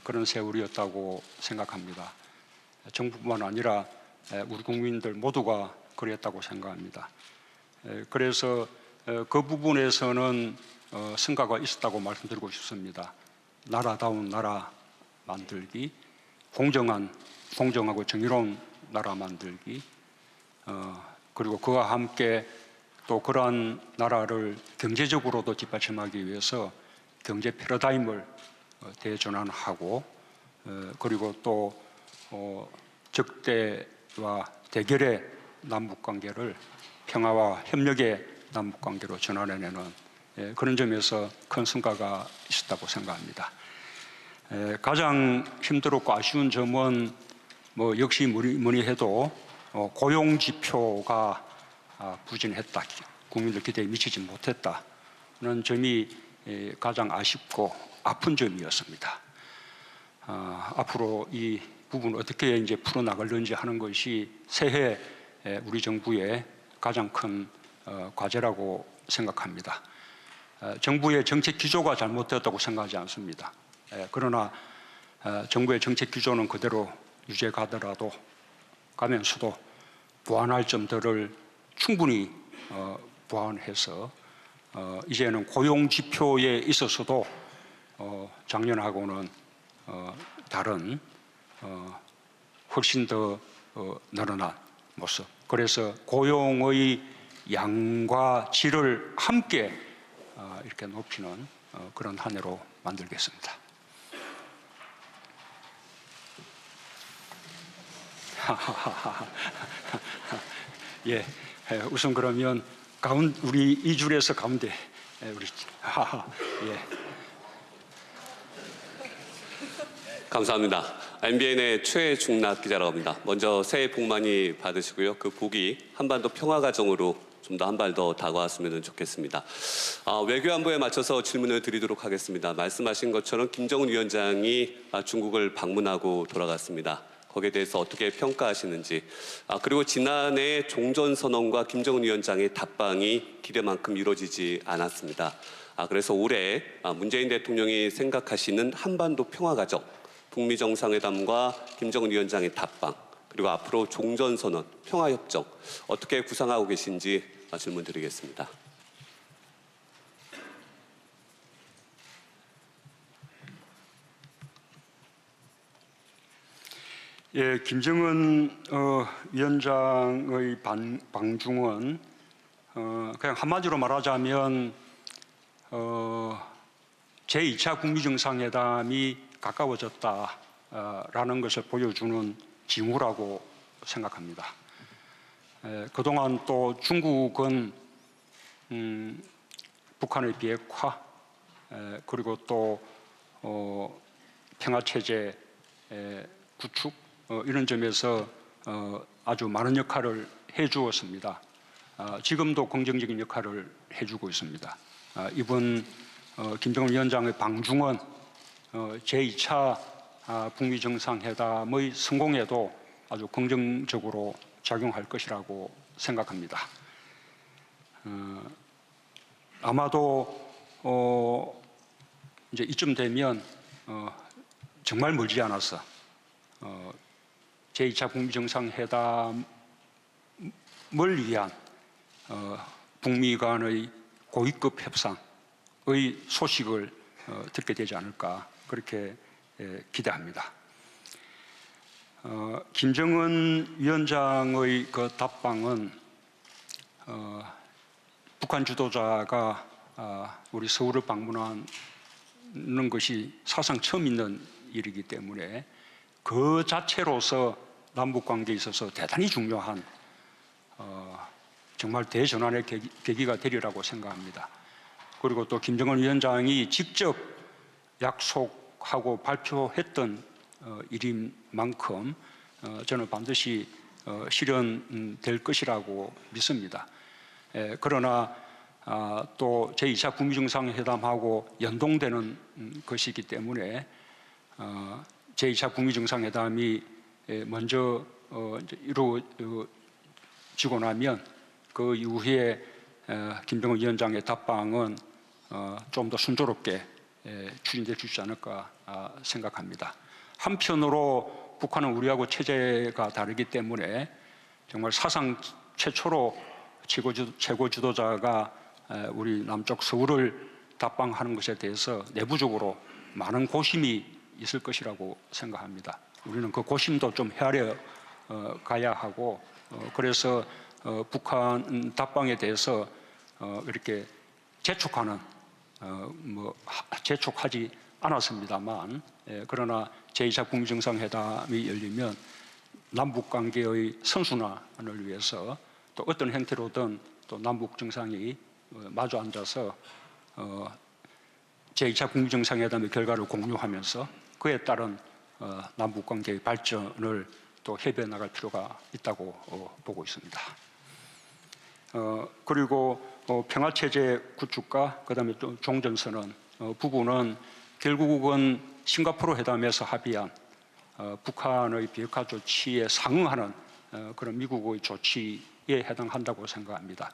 그런 세월이었다고 생각합니다. 정부뿐만 아니라 우리 국민들 모두가 그랬다고 생각합니다. 그래서 그 부분에서는 성과가 있었다고 말씀드리고 싶습니다. 나라다운 나라 만들기, 공정하고 정의로운 나라 만들기, 그리고 그와 함께 또 그러한 나라를 경제적으로도 뒷받침하기 위해서 경제 패러다임을 대전환하고, 그리고 또 적대와 대결의 남북관계를 평화와 협력의 남북관계로 전환해내는 그런 점에서 큰 성과가 있었다고 생각합니다. 가장 힘들었고 아쉬운 점은 역시 뭐니 해도 고용 지표가 부진했다, 국민들 기대에 미치지 못했다는 점이 가장 아쉽고 아픈 점이었습니다. 앞으로 이 부분 어떻게 이제 풀어나갈는지 하는 것이 새해 우리 정부의 가장 큰 과제라고 생각합니다. 정부의 정책 기조가 잘못되었다고 생각하지 않습니다. 그러나 정부의 정책 기조는 그대로 유지해 가면서도 보완할 점들을 충분히 보완해서 이제는 고용 지표에 있어서도 작년하고는 다른 훨씬 더 늘어난 모습, 그래서 고용의 양과 질을 함께 이렇게 높이는 그런 한 해로 만들겠습니다. 예, 우선 그러면 우리 이 줄에서 가운데 우리 예. 감사합니다. MBN의 최중락 기자라고 합니다. 먼저 새해 복 많이 받으시고요. 그 복이 한반도 평화 과정으로 좀 더 한 발 더 다가왔으면 좋겠습니다. 외교안보에 맞춰서 질문을 드리도록 하겠습니다. 말씀하신 것처럼 김정은 위원장이 중국을 방문하고 돌아갔습니다. 거기에 대해서 어떻게 평가하시는지, 그리고 지난해 종전선언과 김정은 위원장의 답방이 기대만큼 이루어지지 않았습니다. 그래서 올해 문재인 대통령이 생각하시는 한반도 평화과정, 북미 정상회담과 김정은 위원장의 답방, 그리고 앞으로 종전선언, 평화협정 어떻게 구상하고 계신지 질문 드리겠습니다. 예, 김정은 위원장의 방중은 그냥 한마디로 말하자면 제2차 북미 정상회담이 가까워졌다라는 것을 보여주는 징후라고 생각합니다. 그동안 또 중국은 북한의 비핵화, 그리고 또 평화체제 구축, 이런 점에서 아주 많은 역할을 해주었습니다. 지금도 긍정적인 역할을 해주고 있습니다. 이번 김정은 위원장의 방중은 제2차 북미 정상회담의 성공에도 아주 긍정적으로 작용할 것이라고 생각합니다. 아마도 이제 이쯤 되면 정말 멀지 않아서 제2차 북미 정상회담을 위한 북미 간의 고위급 협상의 소식을 듣게 되지 않을까 그렇게 기대합니다. 김정은 위원장의 그 답방은 북한 지도자가 우리 서울을 방문하는 것이 사상 처음 있는 일이기 때문에 그 자체로서 남북 관계에 있어서 대단히 중요한 정말 대전환의 계기가 되리라고 생각합니다. 그리고 또 김정은 위원장이 직접 약속하고 발표했던 일인 만큼 저는 반드시 실현될 것이라고 믿습니다. 그러나 또 제2차 북미 정상회담하고 연동되는 것이기 때문에 제2차 북미 정상회담이 먼저 이루어지고 나면 그 이후에 김정은 위원장의 답방은 좀 더 순조롭게 추진될 수 있지 않을까 생각합니다. 한편으로 북한은 우리하고 체제가 다르기 때문에 정말 사상 최초로 최고 지도자가 우리 남쪽 서울을 답방하는 것에 대해서 내부적으로 많은 고심이 있을 것이라고 생각합니다. 우리는 그 고심도 좀 헤아려 가야 하고 그래서 북한 답방에 대해서 이렇게 재촉하지 않았습니다만 그러나 제2차 북미 정상회담이 열리면 남북 관계의 선순환을 위해서 또 어떤 형태로든 또 남북 정상이 마주 앉아서 제2차 북미 정상회담의 결과를 공유하면서 그에 따른 남북 관계의 발전을 또 협의해 나갈 필요가 있다고 보고 있습니다. 그리고 평화체제 구축과 그다음에 또 종전선언 부분은 결국은 싱가포르 회담에서 합의한 북한의 비핵화 조치에 상응하는 그런 미국의 조치에 해당한다고 생각합니다.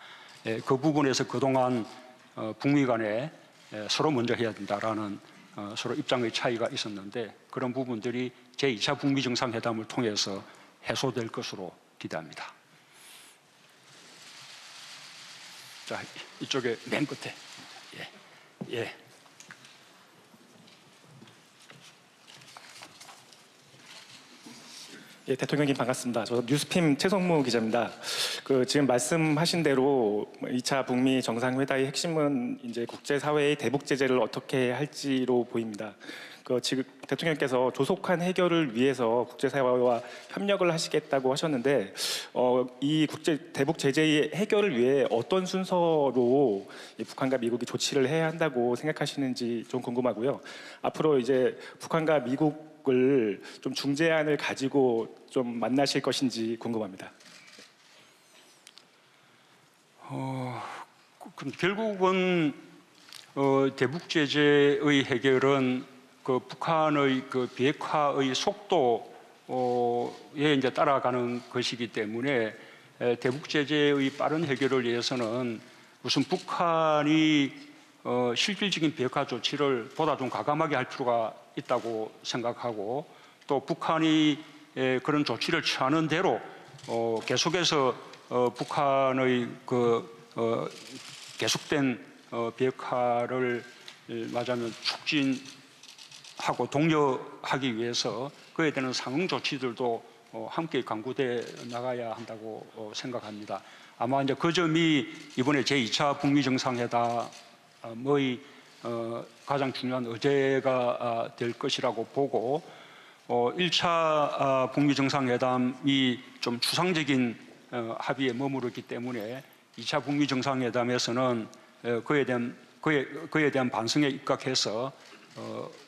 그 부분에서 그동안 북미 간에 서로 먼저 해야 된다라는 서로 입장의 차이가 있었는데 그런 부분들이 제2차 북미 정상회담을 통해서 해소될 것으로 기대합니다. 자, 이쪽에 맨 끝에. 예. 예, 대통령님 반갑습니다. 저 뉴스핌 최성무 기자입니다. 지금 말씀하신 대로 2차 북미 정상회담의 핵심은 이제 국제사회의 대북 제재를 어떻게 할지로 보입니다. 지금 대통령께서 조속한 해결을 위해서 국제사회와 협력을 하시겠다고 하셨는데 이 대북 제재의 해결을 위해 어떤 순서로 북한과 미국이 조치를 해야 한다고 생각하시는지 좀 궁금하고요. 앞으로 이제 북한과 미국을 좀 중재안을 가지고 좀 만나실 것인지 궁금합니다. 결국은 대북 제재의 해결은 그 북한의 그 비핵화의 속도에 이제 따라가는 것이기 때문에 대북 제재의 빠른 해결을 위해서는 우선 북한이 실질적인 비핵화 조치를 보다 좀 과감하게 할 필요가 있다고 생각하고 또 북한이 그런 조치를 취하는 대로 계속해서 북한의 계속된 비핵화를 말하자면 촉진하고 독려하기 위해서 그에 대한 상응 조치들도 함께 강구돼 나가야 한다고 생각합니다. 아마 이제 그 점이 이번에 제2차 북미 정상회담의 가장 중요한 의제가 될 것이라고 보고 1차 북미 정상회담이 좀 추상적인 합의에 머무르기 때문에 2차 북미 정상회담에서는 그에 대한 반성에 입각해서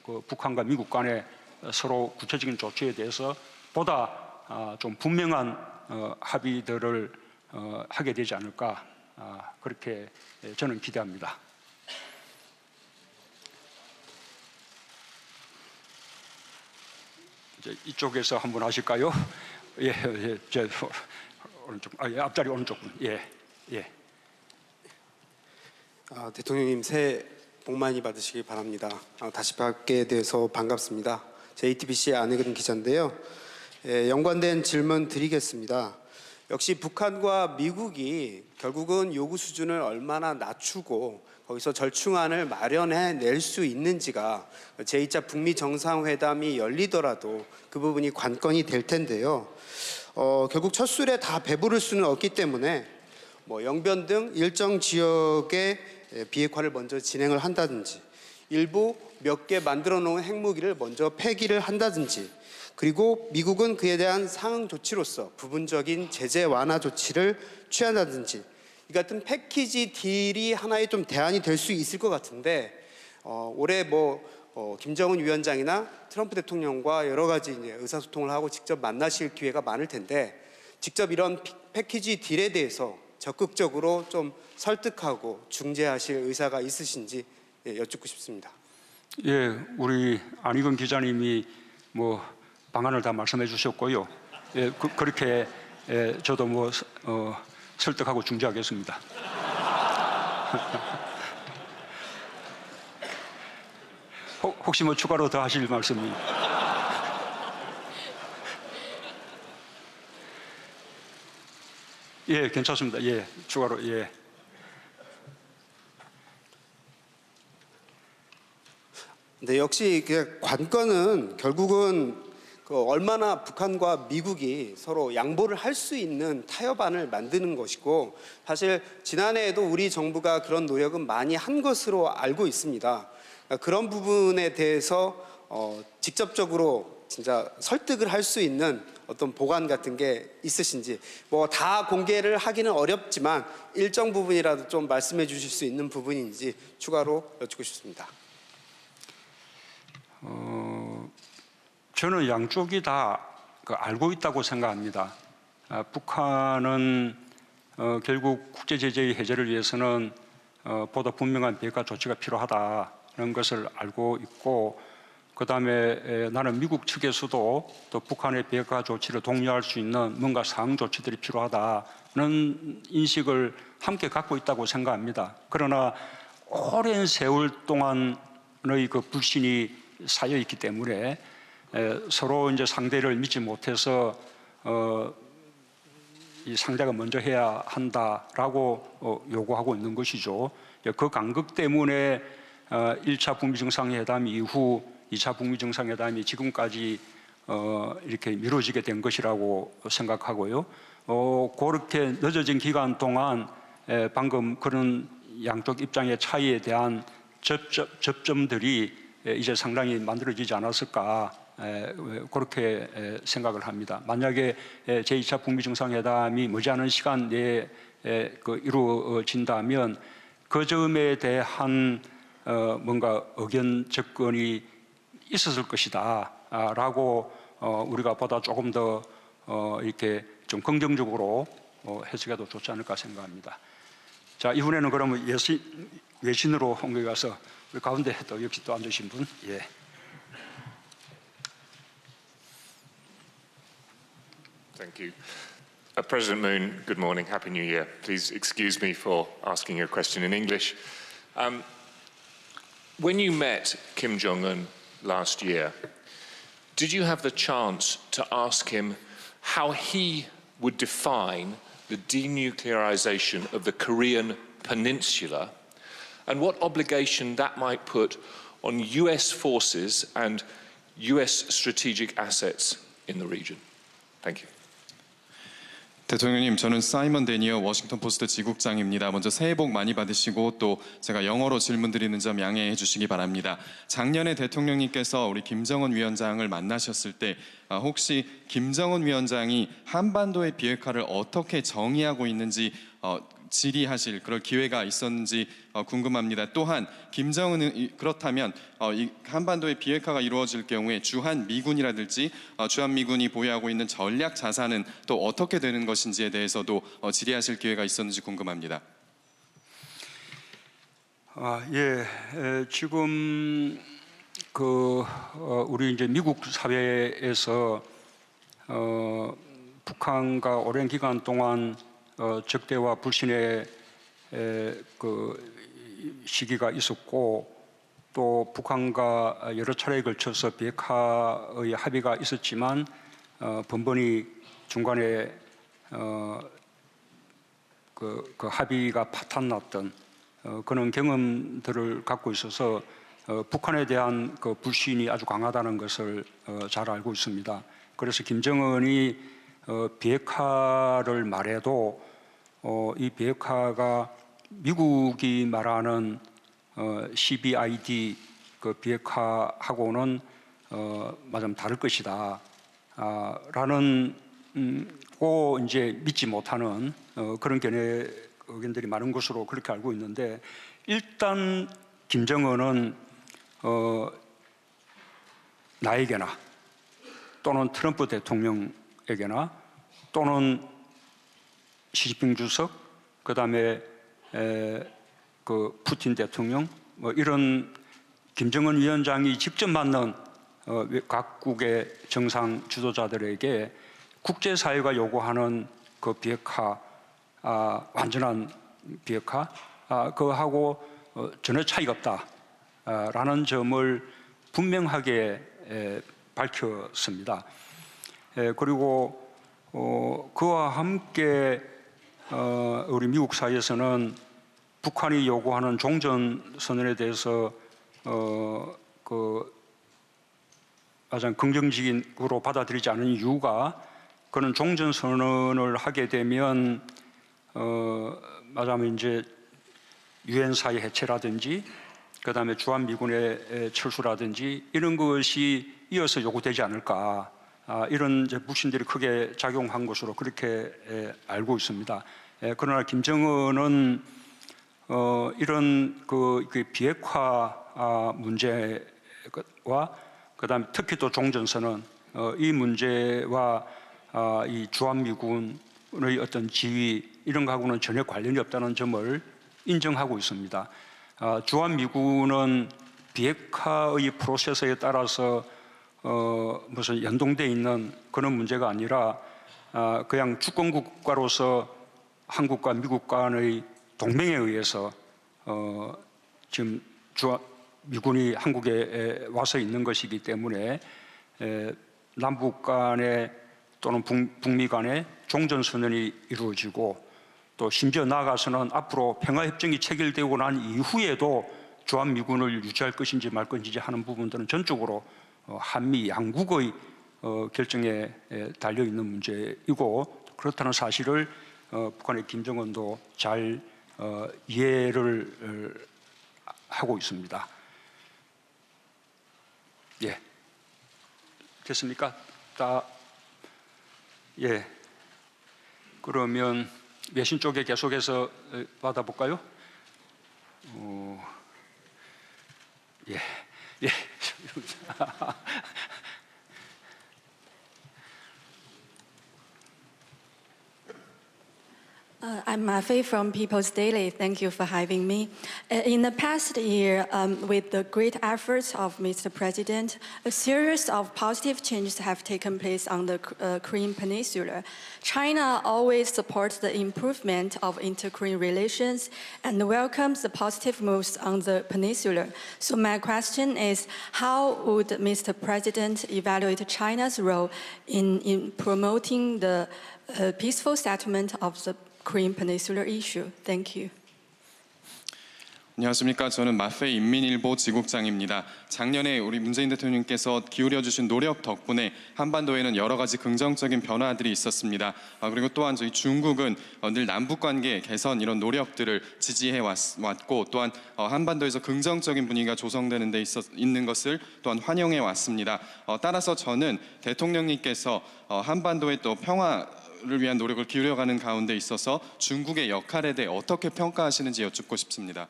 그 북한과 미국 간의 서로 구체적인 조치에 대해서 보다 좀 분명한 합의들을 하게 되지 않을까 그렇게 저는 기대합니다. 이제 이쪽에서 한번 하실까요? 오른쪽, 앞자리 오른쪽 분. 대통령님 새해 복 많이 받으시기 바랍니다. 다시 뵙게 돼서 반갑습니다. JTBC의 안혜근 기자인데요. 연관된 질문 드리겠습니다. 역시 북한과 미국이 결국은 요구 수준을 얼마나 낮추고 거기서 절충안을 마련해 낼 수 있는지가 제2차 북미 정상회담이 열리더라도 그 부분이 관건이 될 텐데요. 결국 첫 술에 다 배부를 수는 없기 때문에 영변 등 일정 지역의 비핵화를 먼저 진행을 한다든지 일부 몇 개 만들어 놓은 핵무기를 먼저 폐기를 한다든지 그리고 미국은 그에 대한 상응 조치로서 부분적인 제재 완화 조치를 취한다든지 이 같은 패키지 딜이 하나의 좀 대안이 될 수 있을 것 같은데 올해 김정은 위원장이나 트럼프 대통령과 여러 가지 이제 의사소통을 하고 직접 만나실 기회가 많을 텐데 직접 이런 패키지 딜에 대해서 적극적으로 좀 설득하고 중재하실 의사가 있으신지 여쭙고 싶습니다. 예, 우리 안희근 기자님이 방안을 다 말씀해 주셨고요. 그렇게 저도 설득하고 중재하겠습니다. 혹시 추가로 더 하실 말씀이? 예, 괜찮습니다. 예, 추가로 예. 네, 역시 관건은 결국은 얼마나 북한과 미국이 서로 양보를 할 수 있는 타협안을 만드는 것이고 사실 지난해에도 우리 정부가 그런 노력은 많이 한 것으로 알고 있습니다. 그런 부분에 대해서 직접적으로 진짜 설득을 할 수 있는 어떤 보관 같은 게 있으신지 다 공개를 하기는 어렵지만 일정 부분이라도 좀 말씀해 주실 수 있는 부분인지 추가로 여쭙고 싶습니다. 저는 양쪽이 다 알고 있다고 생각합니다. 북한은 결국 국제 제재의 해제를 위해서는 보다 분명한 비핵화 조치가 필요하다는 것을 알고 있고, 그 다음에 나는 미국 측에서도 또 북한의 비핵화 조치를 독려할 수 있는 뭔가 상응 조치들이 필요하다는 인식을 함께 갖고 있다고 생각합니다. 그러나 오랜 세월 동안의 불신이 쌓여 있기 때문에 서로 이제 상대를 믿지 못해서 이 상대가 먼저 해야 한다라고 요구하고 있는 것이죠. 그 간극 때문에 1차 북미 정상회담 이후 2차 북미 정상회담이 지금까지 이렇게 미뤄지게 된 것이라고 생각하고요. 그렇게 늦어진 기간 동안 방금 그런 양쪽 입장의 차이에 대한 접점들이 이제 상당히 만들어지지 않았을까 그렇게 생각을 합니다. 만약에 제2차 북미 정상회담이 머지않은 시간 내에 이루어진다면 그 점에 대한 뭔가 의견 접근이 있었을 것이다 라고 우리가 보다 조금 더 이렇게 좀 긍정적으로 해석해도 좋지 않을까 생각합니다. 자, 이번에는 그러면 외신으로 옮겨가서 우리 가운데 또 역시 또 앉으신 분. 예. Thank you. President Moon, good morning. Happy New Year. Please excuse me for asking you a question in English. When you met Kim Jong-un last year, did you have the chance to ask him how he would define the denuclearization of the Korean Peninsula and what obligation that might put on US forces and US strategic assets in the region? Thank you. 대통령님, 저는 사이먼 데니어 워싱턴 포스트 지국장입니다. 먼저 새해 복 많이 받으시고 또 제가 영어로 질문 드리는 점 양해해 주시기 바랍니다. 작년에 대통령님께서 우리 김정은 위원장을 만나셨을 때 혹시 김정은 위원장이 한반도의 비핵화를 어떻게 정의하고 있는지 질의하실 그런 기회가 있었는지 궁금합니다. 또한 김정은은 그렇다면 이 한반도의 비핵화가 이루어질 경우에 주한 미군이라든지 주한 미군이 보유하고 있는 전략 자산은 또 어떻게 되는 것인지에 대해서도 질의하실 기회가 있었는지 궁금합니다. 지금 우리 이제 미국 사회에서 북한과 오랜 기간 동안 적대와 불신의 시기가 있었고 또 북한과 여러 차례에 걸쳐서 비핵화의 합의가 있었지만 번번이 중간에 그 합의가 파탄났던 그런 경험들을 갖고 있어서 북한에 대한 그 불신이 아주 강하다는 것을 잘 알고 있습니다. 그래서 김정은이 비핵화를 말해도 이 비핵화가 미국이 말하는 CBID 그 비핵화하고는 말하자면 다를 것이다. 라는 고 이제 믿지 못하는 그런 견해 의견들이 많은 것으로 그렇게 알고 있는데 일단 김정은은 나에게나 또는 트럼프 대통령에게나 또는 시진핑 주석 그다음에 그 푸틴 대통령 뭐 이런 김정은 위원장이 직접 만난 각국의 정상 지도자들에게 국제사회가 요구하는 그 비핵화, 완전한 비핵화, 그하고 전혀 차이가 없다라는 점을 분명하게 밝혔습니다. 그리고 그와 함께 우리 미국 사회에서는 북한이 요구하는 종전선언에 대해서 가장 긍정적으로 받아들이지 않은 이유가 그런 종전선언을 하게 되면 말하자면 이제 유엔사의 해체라든지 그다음에 주한미군의 철수라든지 이런 것이 이어서 요구되지 않을까 이런 이제 불신들이 크게 작용한 것으로 그렇게 알고 있습니다. 그러나 김정은은 이런 그 비핵화 문제와 그다음에 특히 또 종전선언 이 문제와 이 주한미군의 어떤 지위 이런 거하고는 전혀 관련이 없다는 점을 인정하고 있습니다. 주한미군은 비핵화의 프로세스에 따라서 무슨 연동돼 있는 그런 문제가 아니라 그냥 주권국가로서 한국과 미국 간의 동맹에 의해서 지금 미군이 한국에 와서 있는 것이기 때문에 남북 간에 또는 북미 간에 종전선언이 이루어지고 또 심지어 나아가서는 앞으로 평화협정이 체결되고 난 이후에도 주한미군을 유지할 것인지 말 것인지 하는 부분들은 전적으로 한미 양국의 결정에 달려있는 문제이고 그렇다는 사실을 북한의 김정은도 잘 이해를 하고 있습니다. 예, 됐습니까? 예, 그러면 외신 쪽에 계속해서 받아볼까요? 예. I'm Ma-Fei from People's Daily. Thank you for having me. In the past year, with the great efforts of Mr. President, a series of positive changes have taken place on the Korean Peninsula. China always supports the improvement of inter-Korean relations and welcomes the positive moves on the peninsula. So my question is, how would Mr. President evaluate China's role in promoting the peaceful settlement of the Korean Peninsula issue? Thank you. 안녕하십니까. 저는 마페이 인민일보 지국장입니다. 작년에 우리 문재인 대통령께서 기울여주신 노력 덕분에 한반도에는 여러 가지 긍정적인 변화들이 있었습니다. 그리고 또한 저희 중국은 늘 남북관계 개선 이런 노력들을 지지해 왔고 또한 한반도에서 긍정적인 분위기가 조성되는 데 있는 것을 또한 환영해 왔습니다. 따라서 저는 대통령님께서 한반도의 또 평화를 위한 노력을 기울여가는 가운데 있어서 중국의 역할에 대해 어떻게 평가하시는지 여쭙고 싶습니다.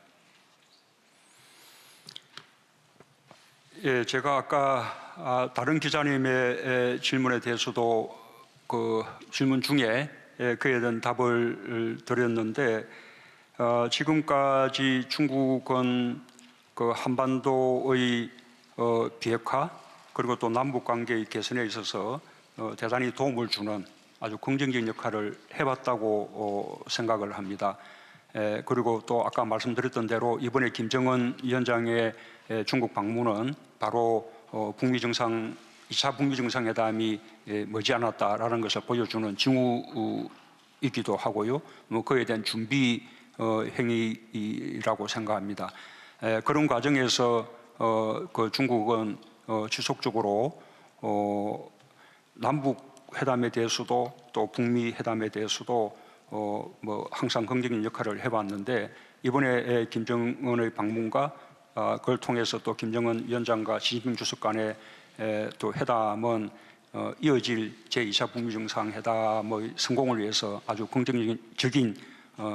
예, 제가 아까 다른 기자님의 질문에 대해서도 그 질문 중에 그에 대한 답을 드렸는데 지금까지 중국은 그 한반도의 비핵화 그리고 또 남북 관계의 개선에 있어서 대단히 도움을 주는 아주 긍정적인 역할을 해왔다고 생각을 합니다. 그리고 또 아까 말씀드렸던 대로 이번에 김정은 위원장의 중국 방문은 바로 북미 정상 2차 북미 정상회담이 머지않았다라는 것을 보여주는 징후이기도 하고요. 뭐 그에 대한 준비 행위라고 생각합니다. 그런 과정에서 그 중국은 지속적으로 남북 회담에 대해서도 또 북미 회담에 대해서도 뭐 항상 긍정적인 역할을 해왔는데 이번에 김정은의 방문과 그걸 통해서 또 김정은 위원장과 시진핑 주석 간의 또 회담은 이어질 제2차 북미 정상회담의 성공을 위해서 아주 긍정적인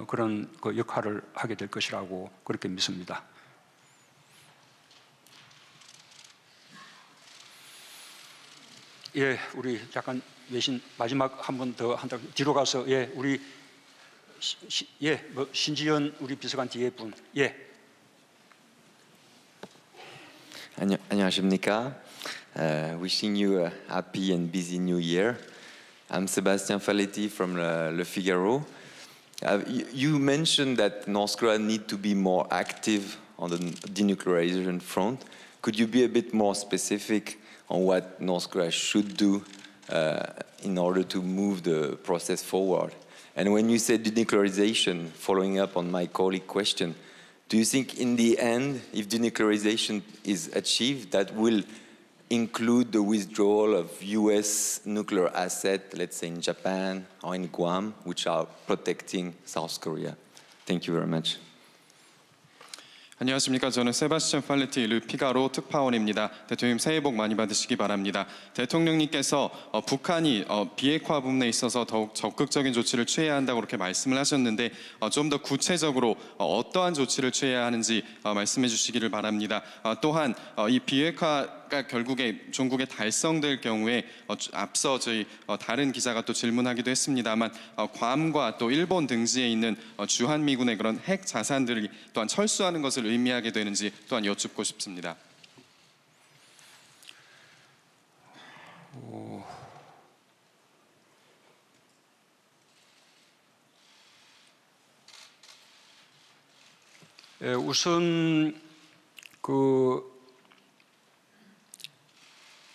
그런 그 역할을 하게 될 것이라고 그렇게 믿습니다. 예, 우리 잠깐 외신 마지막 한 번 더 한다 뒤로 가서 예, 우리 뭐 신지연 우리 비서관 뒤에 분 예. 안녕하십니까. Wishing you a happy and busy new year. I'm Sébastien Faletti from Le Figaro. You mentioned that North Korea need to be more active on the denuclearization front. Could you be a bit more specific on what North Korea should do in order to move the process forward? And when you said denuclearization, following up on my colleague question, do you think in the end, if denuclearization is achieved, that will include the withdrawal of US nuclear assets, let's say in Japan or in Guam, which are protecting South Korea? Thank you very much. 안녕하십니까. 저는 세바스찬 팔레티 르피가로 특파원입니다. 대통령님 새해 복 많이 받으시기 바랍니다. 대통령님께서 북한이 비핵화 부분에 있어서 더욱 적극적인 조치를 취해야 한다고 그렇게 말씀을 하셨는데 좀 더 구체적으로 어떠한 조치를 취해야 하는지 말씀해 주시기를 바랍니다. 또한 이 비핵화가 결국에 종국에 달성될 경우에 앞서 저희 다른 기자가 또 질문하기도 했습니다만 괌과 또 일본 등지에 있는 주한미군의 그런 핵 자산들이 또한 철수하는 것을 의미하게 되는지 또한 여쭙고 싶습니다. 우선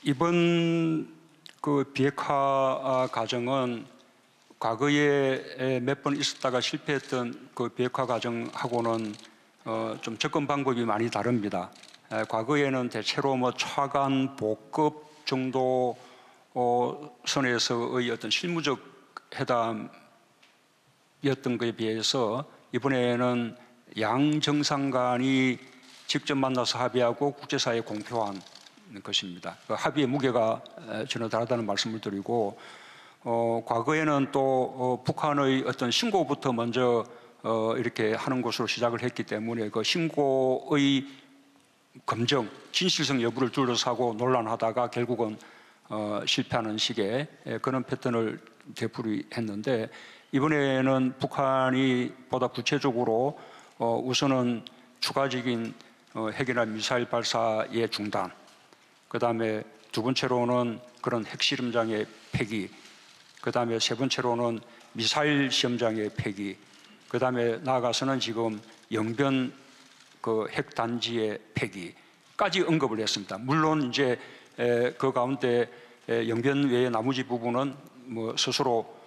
이번 비핵화 과정은 과거에 몇 번 있었다가 실패했던 그 비핵화 과정하고는 좀 접근 방법이 많이 다릅니다. 과거에는 대체로 뭐 차관 보급 정도 선에서의 어떤 실무적 회담이었던 것에 비해서 이번에는 양 정상 간이 직접 만나서 합의하고 국제사회에 공표한 것입니다. 그 합의의 무게가 전혀 다르다는 말씀을 드리고 과거에는 또 북한의 어떤 신고부터 먼저 이렇게 하는 것으로 시작을 했기 때문에 그 신고의 검증, 진실성 여부를 둘러싸고 논란하다가 결국은 실패하는 식의 그런 패턴을 되풀이했는데 이번에는 북한이 보다 구체적으로 우선은 추가적인 핵이나 미사일 발사의 중단, 그 다음에 두 번째로는 그런 핵실험장의 폐기, 그 다음에 세 번째로는 미사일 시험장의 폐기, 그 다음에 나아가서는 지금 영변 그 핵단지의 폐기까지 언급을 했습니다. 물론 이제 그 가운데 영변 외의 나머지 부분은 뭐 스스로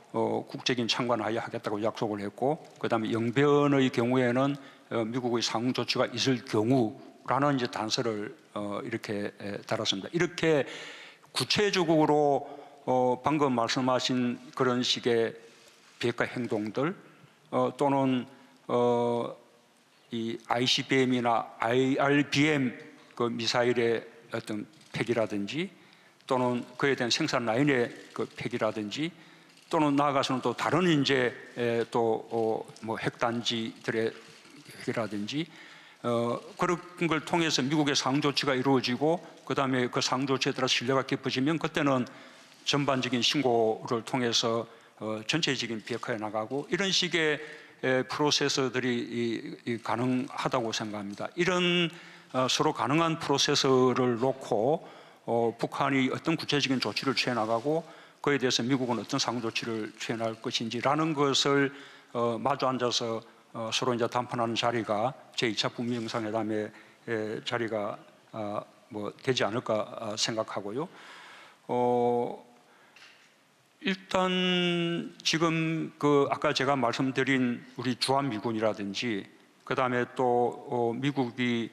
국적인 참관하여 하겠다고 약속을 했고, 그 다음에 영변의 경우에는 미국의 상응 조치가 있을 경우라는 이제 단서를 이렇게 달았습니다. 이렇게 구체적으로 방금 말씀하신 그런 식의 비핵화 행동들 또는 이 ICBM이나 IRBM 그 미사일의 어떤 폐기라든지 또는 그에 대한 생산 라인의 그 폐기라든지 또는 나아가서는 또 다른 이제 또 뭐 핵단지들의 폐기라든지 그런 걸 통해서 미국의 상응 조치가 이루어지고 그 다음에 그 상응 조치에 따라 신뢰가 깊어지면 그때는 전반적인 신고를 통해서 전체적인 비핵화에 나가고 이런 식의 프로세서들이 가능하다고 생각합니다. 이런 서로 가능한 프로세서를 놓고 북한이 어떤 구체적인 조치를 취해 나가고 그에 대해서 미국은 어떤 상응 조치를 취해나갈 것인지라는 것을 마주 앉아서 서로 이제 담판하는 자리가 제2차 북미 정상회담의 자리가 뭐 되지 않을까 생각하고요. 일단 지금 그 아까 제가 말씀드린 우리 주한미군이라든지 그다음에 또 미국이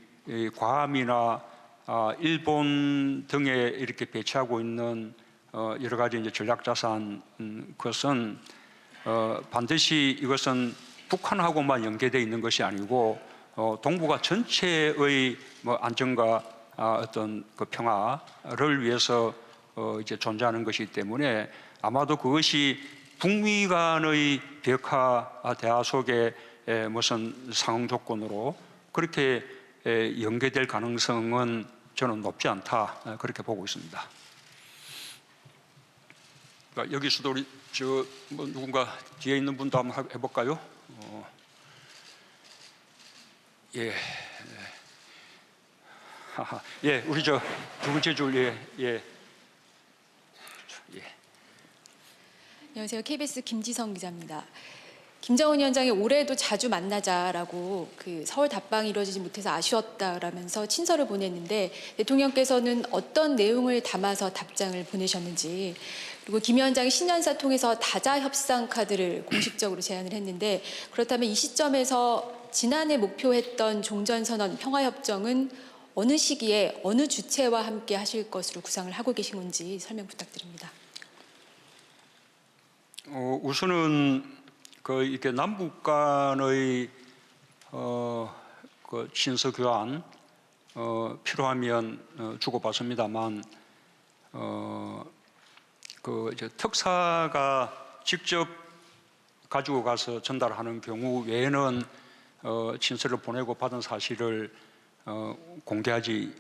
괌이나 일본 등에 이렇게 배치하고 있는 여러 가지 이제 전략자산 것은 반드시 이것은 북한하고만 연계되어 있는 것이 아니고 동북아 전체의 뭐 안정과 어떤 그 평화를 위해서 이제 존재하는 것이기 때문에 아마도 그것이 북미 간의 벽화 대화 속에 무슨 상응 조건으로 그렇게 연계될 가능성은 저는 높지 않다 그렇게 보고 있습니다. 그러니까 여기서도 우리 뭐 누군가 뒤에 있는 분도 한번 해볼까요? 예, 예, 우리 두 번째 줄 예. 안녕하세요. KBS 김지성 기자입니다. 김정은 위원장이 올해도 자주 만나자라고 그 서울 답방이 이루어지지 못해서 아쉬웠다라면서 친서를 보냈는데 대통령께서는 어떤 내용을 담아서 답장을 보내셨는지 그리고 김 위원장이 신년사 통해서 다자 협상 카드를 공식적으로 제안을 했는데 그렇다면 이 시점에서 지난해 목표했던 종전선언 평화협정은 어느 시기에 어느 주체와 함께 하실 것으로 구상을 하고 계신 건지 설명 부탁드립니다. 우선은 그 이렇게 남북 간의 그 친서 교환 필요하면 주고받습니다만 그 이제 특사가 직접 가지고 가서 전달하는 경우 외에는 친서를 보내고 받은 사실을 공개하지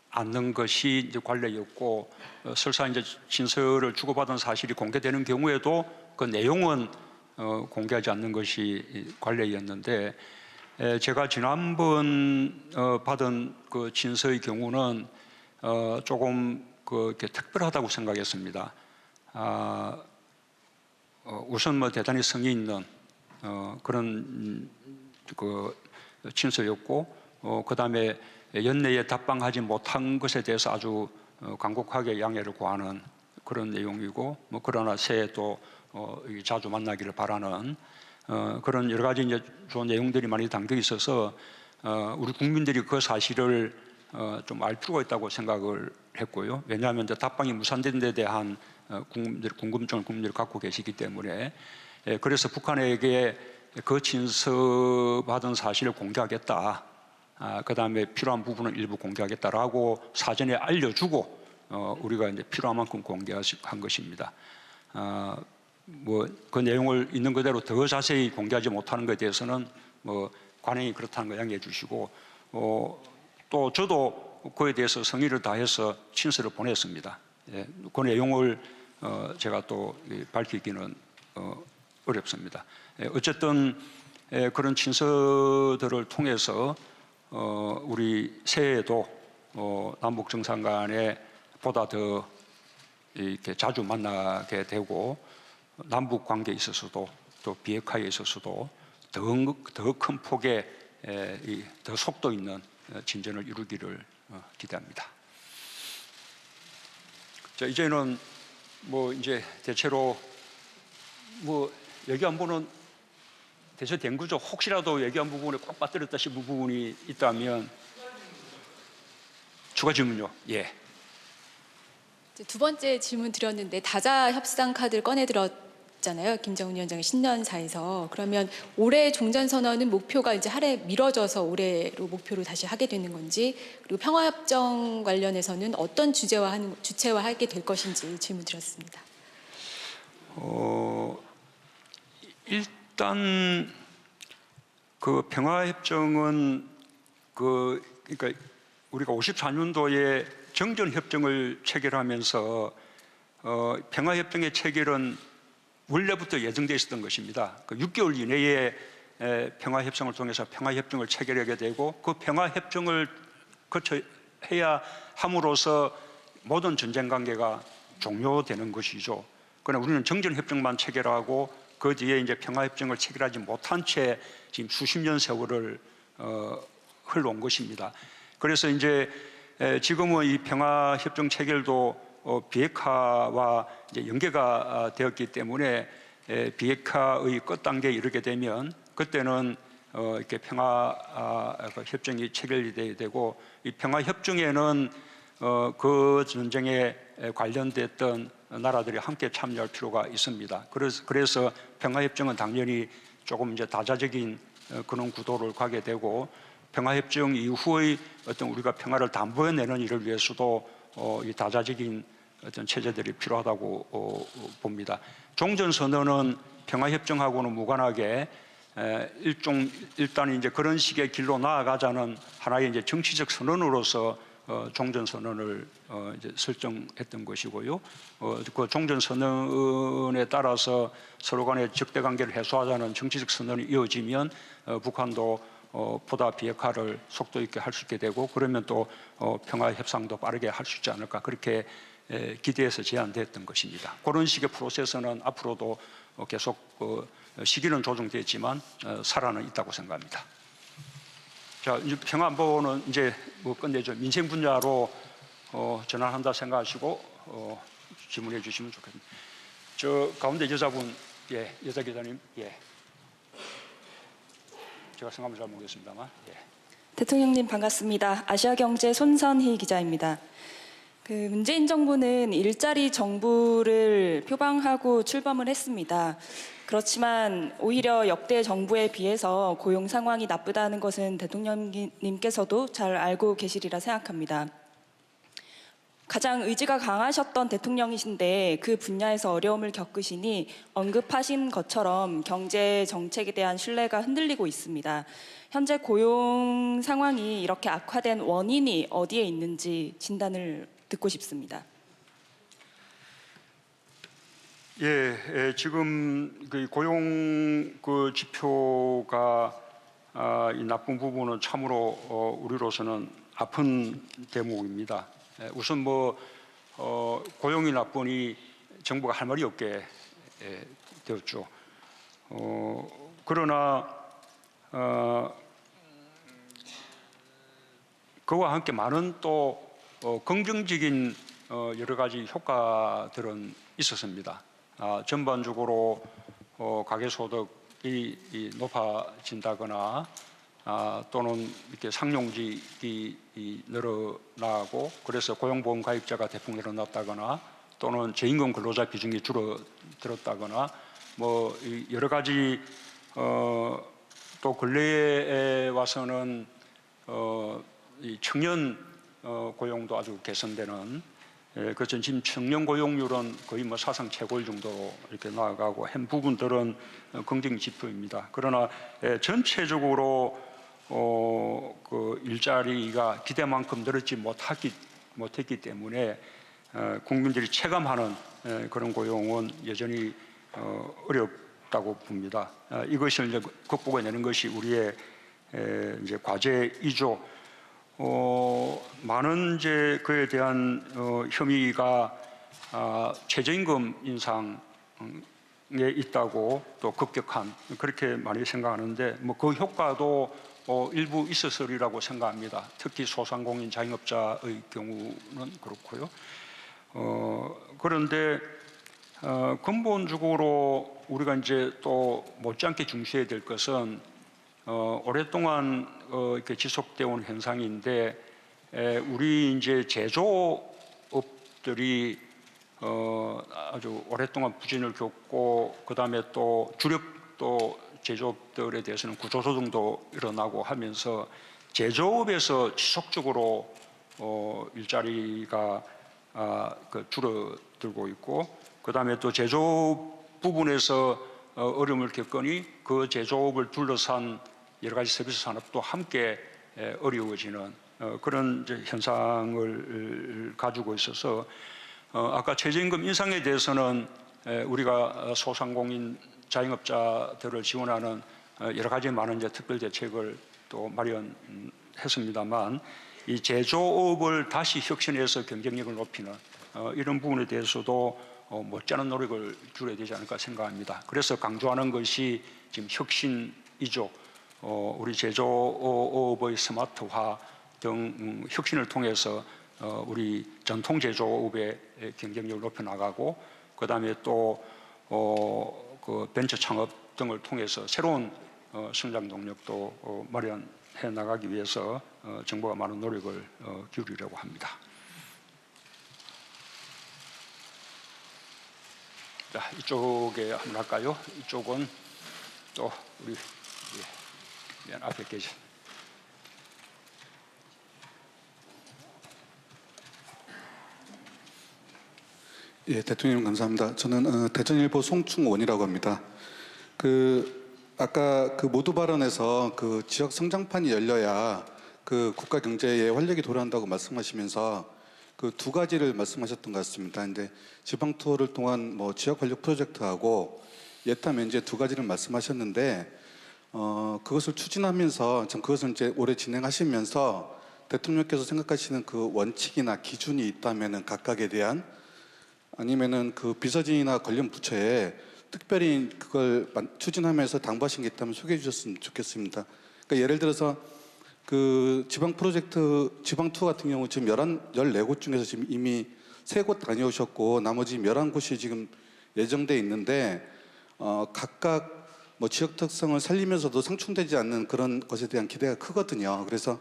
않는 것이 이제 관례였고 설사 이제 친서를 주고받은 사실이 공개되는 경우에도 그 내용은 공개하지 않는 것이 관례였는데 제가 지난번 받은 그 친서의 경우는 조금 이렇게 특별하다고 생각했습니다. 우선 뭐 대단히 성의 있는 그런 그 친서였고 그다음에 연내에 답방하지 못한 것에 대해서 아주 간곡하게 양해를 구하는 그런 내용이고 뭐 그러나 새해 또 자주 만나기를 바라는 그런 여러 가지 이제 좋은 내용들이 많이 담겨 있어서 우리 국민들이 그 사실을 좀 알 필요가 있다고 생각을 했고요. 왜냐하면 이제 답방이 무산된 데 대한 궁금증을 국민들이 갖고 계시기 때문에 그래서 북한에게 그 친서 받은 사실을 공개하겠다. 그 다음에 필요한 부분은 일부 공개하겠다라고 사전에 알려주고 우리가 이제 필요한 만큼 공개한 것입니다. 뭐 그 내용을 있는 그대로 더 자세히 공개하지 못하는 것에 대해서는 뭐 관행이 그렇다는 거 양해해 주시고 또 저도 그에 대해서 성의를 다해서 친서를 보냈습니다. 예, 그 내용을 제가 또 밝히기는 어렵습니다. 어쨌든 그런 친서들을 통해서 우리 새해에도 남북 정상 간에 보다 더 이렇게 자주 만나게 되고 남북 관계에 있어서도 또 비핵화에 있어서도 더 큰 폭의 더 속도 있는 진전을 이루기를 기대합니다. 자, 이제는 뭐 이제 대체로 뭐 얘기 안보는 대체 된 거죠. 혹시라도 얘기한 부분에 꼭 빠뜨렸다 싶은 부분이 있다면 추가 질문요. 예. 두 번째 질문 드렸는데 다자 협상 카드를 꺼내 들었잖아요. 김정은 위원장의 신년사에서. 그러면 올해 종전선언은 목표가 이제 한 해 미뤄져서 올해로 목표로 다시 하게 되는 건지 그리고 평화협정 관련해서는 어떤 주체와 하게 될 것인지 질문 드렸습니다. 일단 그 평화협정은 그러니까 우리가 54년도에 정전협정을 체결하면서 평화협정의 체결은 원래부터 예정되어 있었던 것입니다. 그 6개월 이내에 평화협정을 통해서 평화협정을 체결하게 되고 그 평화협정을 거쳐야 함으로써 모든 전쟁 관계가 종료되는 것이죠. 그러나 우리는 정전협정만 체결하고 그 뒤에 이제 평화협정을 체결하지 못한 채 지금 수십 년 세월을 흘러온 것입니다. 그래서 이제 지금은 이 평화협정 체결도 비핵화와 이제 연계가 되었기 때문에 비핵화의 끝 단계에 이르게 되면 그때는 이렇게 평화 협정이 체결이 돼야 되고, 이 평화 협정에는 그 전쟁에 관련됐던 나라들이 함께 참여할 필요가 있습니다. 그래서 평화 협정은 당연히 조금 이제 다자적인 그런 구도를 가게 되고, 평화 협정 이후의 어떤 우리가 평화를 담보해내는 일을 위해서도 이 다자적인 어떤 체제들이 필요하다고 봅니다. 종전선언은 평화협정하고는 무관하게 일단 이제 그런 식의 길로 나아가자는 하나의 이제 정치적 선언으로서 종전선언을 이제 설정했던 것이고요. 그 종전선언에 따라서 서로 간의 적대관계를 해소하자는 정치적 선언이 이어지면 북한도 보다 비핵화를 속도 있게 할 수 있게 되고, 그러면 또 평화 협상도 빠르게 할 수 있지 않을까, 그렇게 기대해서 제안됐던 것입니다. 그런 식의 프로세스는 앞으로도 계속 시기는 조정됐지만 살아는 있다고 생각합니다. 자, 평화안보는 이제 뭐 끝내죠. 민생 분야로 전환한다 생각하시고 질문해 주시면 좋겠습니다. 저 가운데 여자분, 예, 여자 기자님, 예. 제가 성함을 잘 모르겠습니다만, 예. 대통령님 반갑습니다. 아시아경제 손선희 기자입니다. 문재인 정부는 일자리 정부를 표방하고 출범을 했습니다. 그렇지만 오히려 역대 정부에 비해서 고용 상황이 나쁘다는 것은 대통령님께서도 잘 알고 계시리라 생각합니다. 가장 의지가 강하셨던 대통령이신데 그 분야에서 어려움을 겪으시니 언급하신 것처럼 경제 정책에 대한 신뢰가 흔들리고 있습니다. 현재 고용 상황이 이렇게 악화된 원인이 어디에 있는지 진단을 듣고 싶습니다. 예, 지금 그 고용 그 지표가 이 나쁜 부분은 참으로 우리로서는 아픈 대목입니다. 우선 뭐 고용이 나쁘니 정부가 할 말이 없게 되었죠. 그러나 그와 함께 많은 또 긍정적인 여러 가지 효과들은 있었습니다. 전반적으로 가계소득이 높아진다거나 또는 이렇게 상용직이 늘어나고, 그래서 고용보험 가입자가 대폭 늘어났다거나 또는 저임금 근로자 비중이 줄어들었다거나 뭐 여러 가지 또 근래에 와서는 이 청년 고용도 아주 개선되는, 그래서 지금 청년 고용률은 거의 뭐 사상 최고일 정도로 이렇게 나아가고 한 부분들은 긍정 지표입니다. 그러나 전체적으로 그 일자리가 기대만큼 늘었지 못했기 때문에 국민들이 체감하는 그런 고용은 여전히 어렵다고 봅니다. 이것을 이제 극복해내는 것이 우리의 이제 과제이죠. 많은 이제 그에 대한 혐의가 최저임금 인상에 있다고 또 급격한 그렇게 많이 생각하는데, 뭐 그 효과도 일부 있었으리라고 생각합니다. 특히 소상공인 자영업자의 경우는 그렇고요. 그런데 근본적으로 우리가 이제 또 못지않게 중시해야 될 것은 오랫동안 이렇게 지속되어 온 현상인데, 우리 이제 제조업들이 아주 오랫동안 부진을 겪고, 그 다음에 또 주력 또 제조업들에 대해서는 구조조정도 일어나고 하면서 제조업에서 지속적으로 일자리가 줄어들고 있고, 그 다음에 또 제조업 부분에서 어려움을 겪으니 그 제조업을 둘러싼 여러 가지 서비스 산업도 함께 어려워지는 그런 이제 현상을 가지고 있어서 아까 최저임금 인상에 대해서는 우리가 소상공인 자영업자들을 지원하는 여러 가지 많은 이제 특별 대책을 또 마련했습니다만, 이 제조업을 다시 혁신해서 경쟁력을 높이는 이런 부분에 대해서도 못지않은 노력을 기울여야 되지 않을까 생각합니다. 그래서 강조하는 것이 지금 혁신이죠. 우리 제조업의 스마트화 등 혁신을 통해서 우리 전통 제조업의 경쟁력을 높여 나가고, 그다음에 또 그 벤처 창업 등을 통해서 새로운 성장 동력도 마련해 나가기 위해서 정부가 많은 노력을 기울이려고 합니다. 자, 이쪽에 한번 할까요? 이쪽은 또 우리 맨 앞에 계신. 예, 대통령 감사합니다. 저는 대전일보 송충원이라고 합니다. 아까 그 모두 발언에서 그 지역 성장판이 열려야 그 국가 경제에 활력이 돌아온다고 말씀하시면서 그 두 가지를 말씀하셨던 것 같습니다. 근데 지방 투어를 통한 뭐 지역 활력 프로젝트하고 예타 면제 두 가지를 말씀하셨는데 그것을 추진하면서 참 그것을 이제 올해 진행하시면서 대통령께서 생각하시는 그 원칙이나 기준이 있다면은 각각에 대한 아니면은 그 비서진이나 관련 부처에 특별히 그걸 추진하면서 당부하신 게 있다면 소개해 주셨으면 좋겠습니다. 그러니까 예를 들어서 그 지방 프로젝트, 지방 투어 같은 경우 지금 14곳 중에서 지금 이미 3곳 다녀오셨고 나머지 11곳이 지금 예정돼 있는데 각각 뭐 지역 특성을 살리면서도 상충되지 않는 그런 것에 대한 기대가 크거든요. 그래서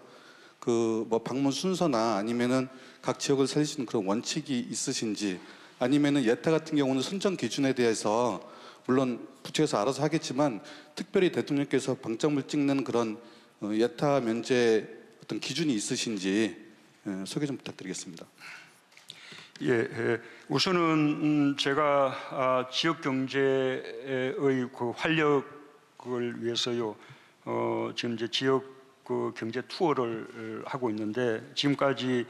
그 뭐 방문 순서나 아니면은 각 지역을 살릴 수 있는 그런 원칙이 있으신지, 아니면은 예타 같은 경우는 선정 기준에 대해서 물론 부처에서 알아서 하겠지만 특별히 대통령께서 방점을 찍는 그런 예타 면제 어떤 기준이 있으신지 소개 좀 부탁드리겠습니다. 예, 우선은 제가 지역 경제의 그 활력을 위해서요, 지금 이제 지역 그 경제 투어를 하고 있는데 지금까지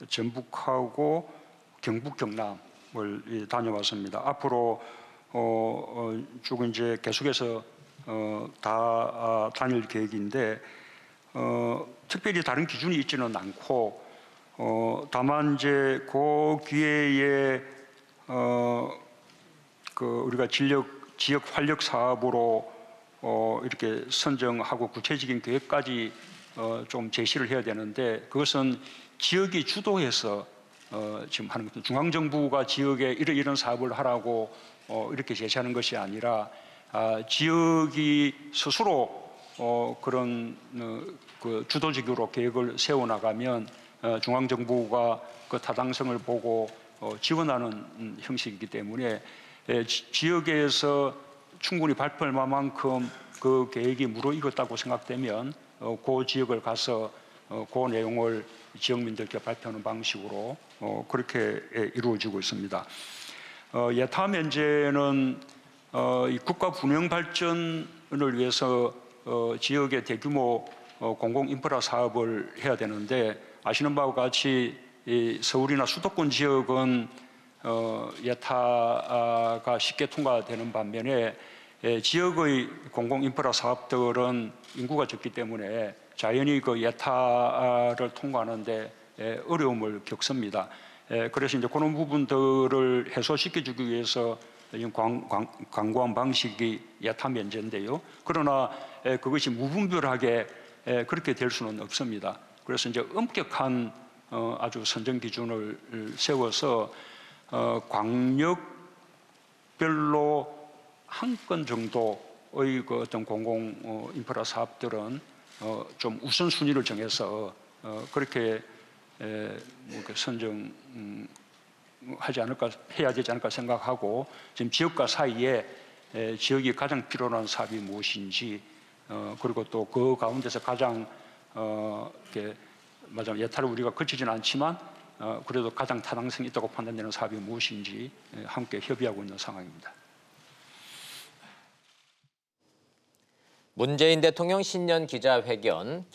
전북하고 경북, 경남을 다녀왔습니다. 앞으로 쭉 이제 계속해서 다 다닐 계획인데 특별히 다른 기준이 있지는 않고 다만 이제 그 기회에 그 우리가 지역 활력 사업으로 이렇게 선정하고 구체적인 계획까지 좀 제시를 해야 되는데, 그것은 지역이 주도해서 지금 하는 것은 중앙정부가 지역에 이런 사업을 하라고 이렇게 제시하는 것이 아니라 지역이 스스로 그런 그 주도적으로 계획을 세워나가면 중앙정부가 그 타당성을 보고 지원하는 형식이기 때문에 지역에서 충분히 발표할 만큼 그 계획이 무르익었다고 생각되면 그 지역을 가서 그 내용을 지역민들께 발표하는 방식으로 그렇게 이루어지고 있습니다. 예타 면제는 이 국가 분영 발전을 위해서 지역의 대규모 공공 인프라 사업을 해야 되는데, 아시는 바와 같이 이 서울이나 수도권 지역은 예타가 쉽게 통과되는 반면에 지역의 공공 인프라 사업들은 인구가 적기 때문에 자연히 그 예타를 통과하는데 어려움을 겪습니다. 그래서 이제 그런 부분들을 해소시켜주기 위해서 광고한 방식이 예타 면제인데요. 그러나 그것이 무분별하게 그렇게 될 수는 없습니다. 그래서 이제 엄격한 아주 선정 기준을 세워서 광역별로 한 건 정도의 그 어떤 공공 인프라 사업들은 좀 우선순위를 정해서 그렇게 선정 해야 되지 않을까 생각하고, 지금 지역과 사이에 지역이 가장 필요한 사업이 무엇인지, 그리고 또 그 가운데서 가장 맞아 예타를 우리가 거치지는 않지만 그래도 가장 타당성이 있다고 판단되는 사업이 무엇인지 함께 협의하고 있는 상황입니다. 문재인 대통령 신년 기자회견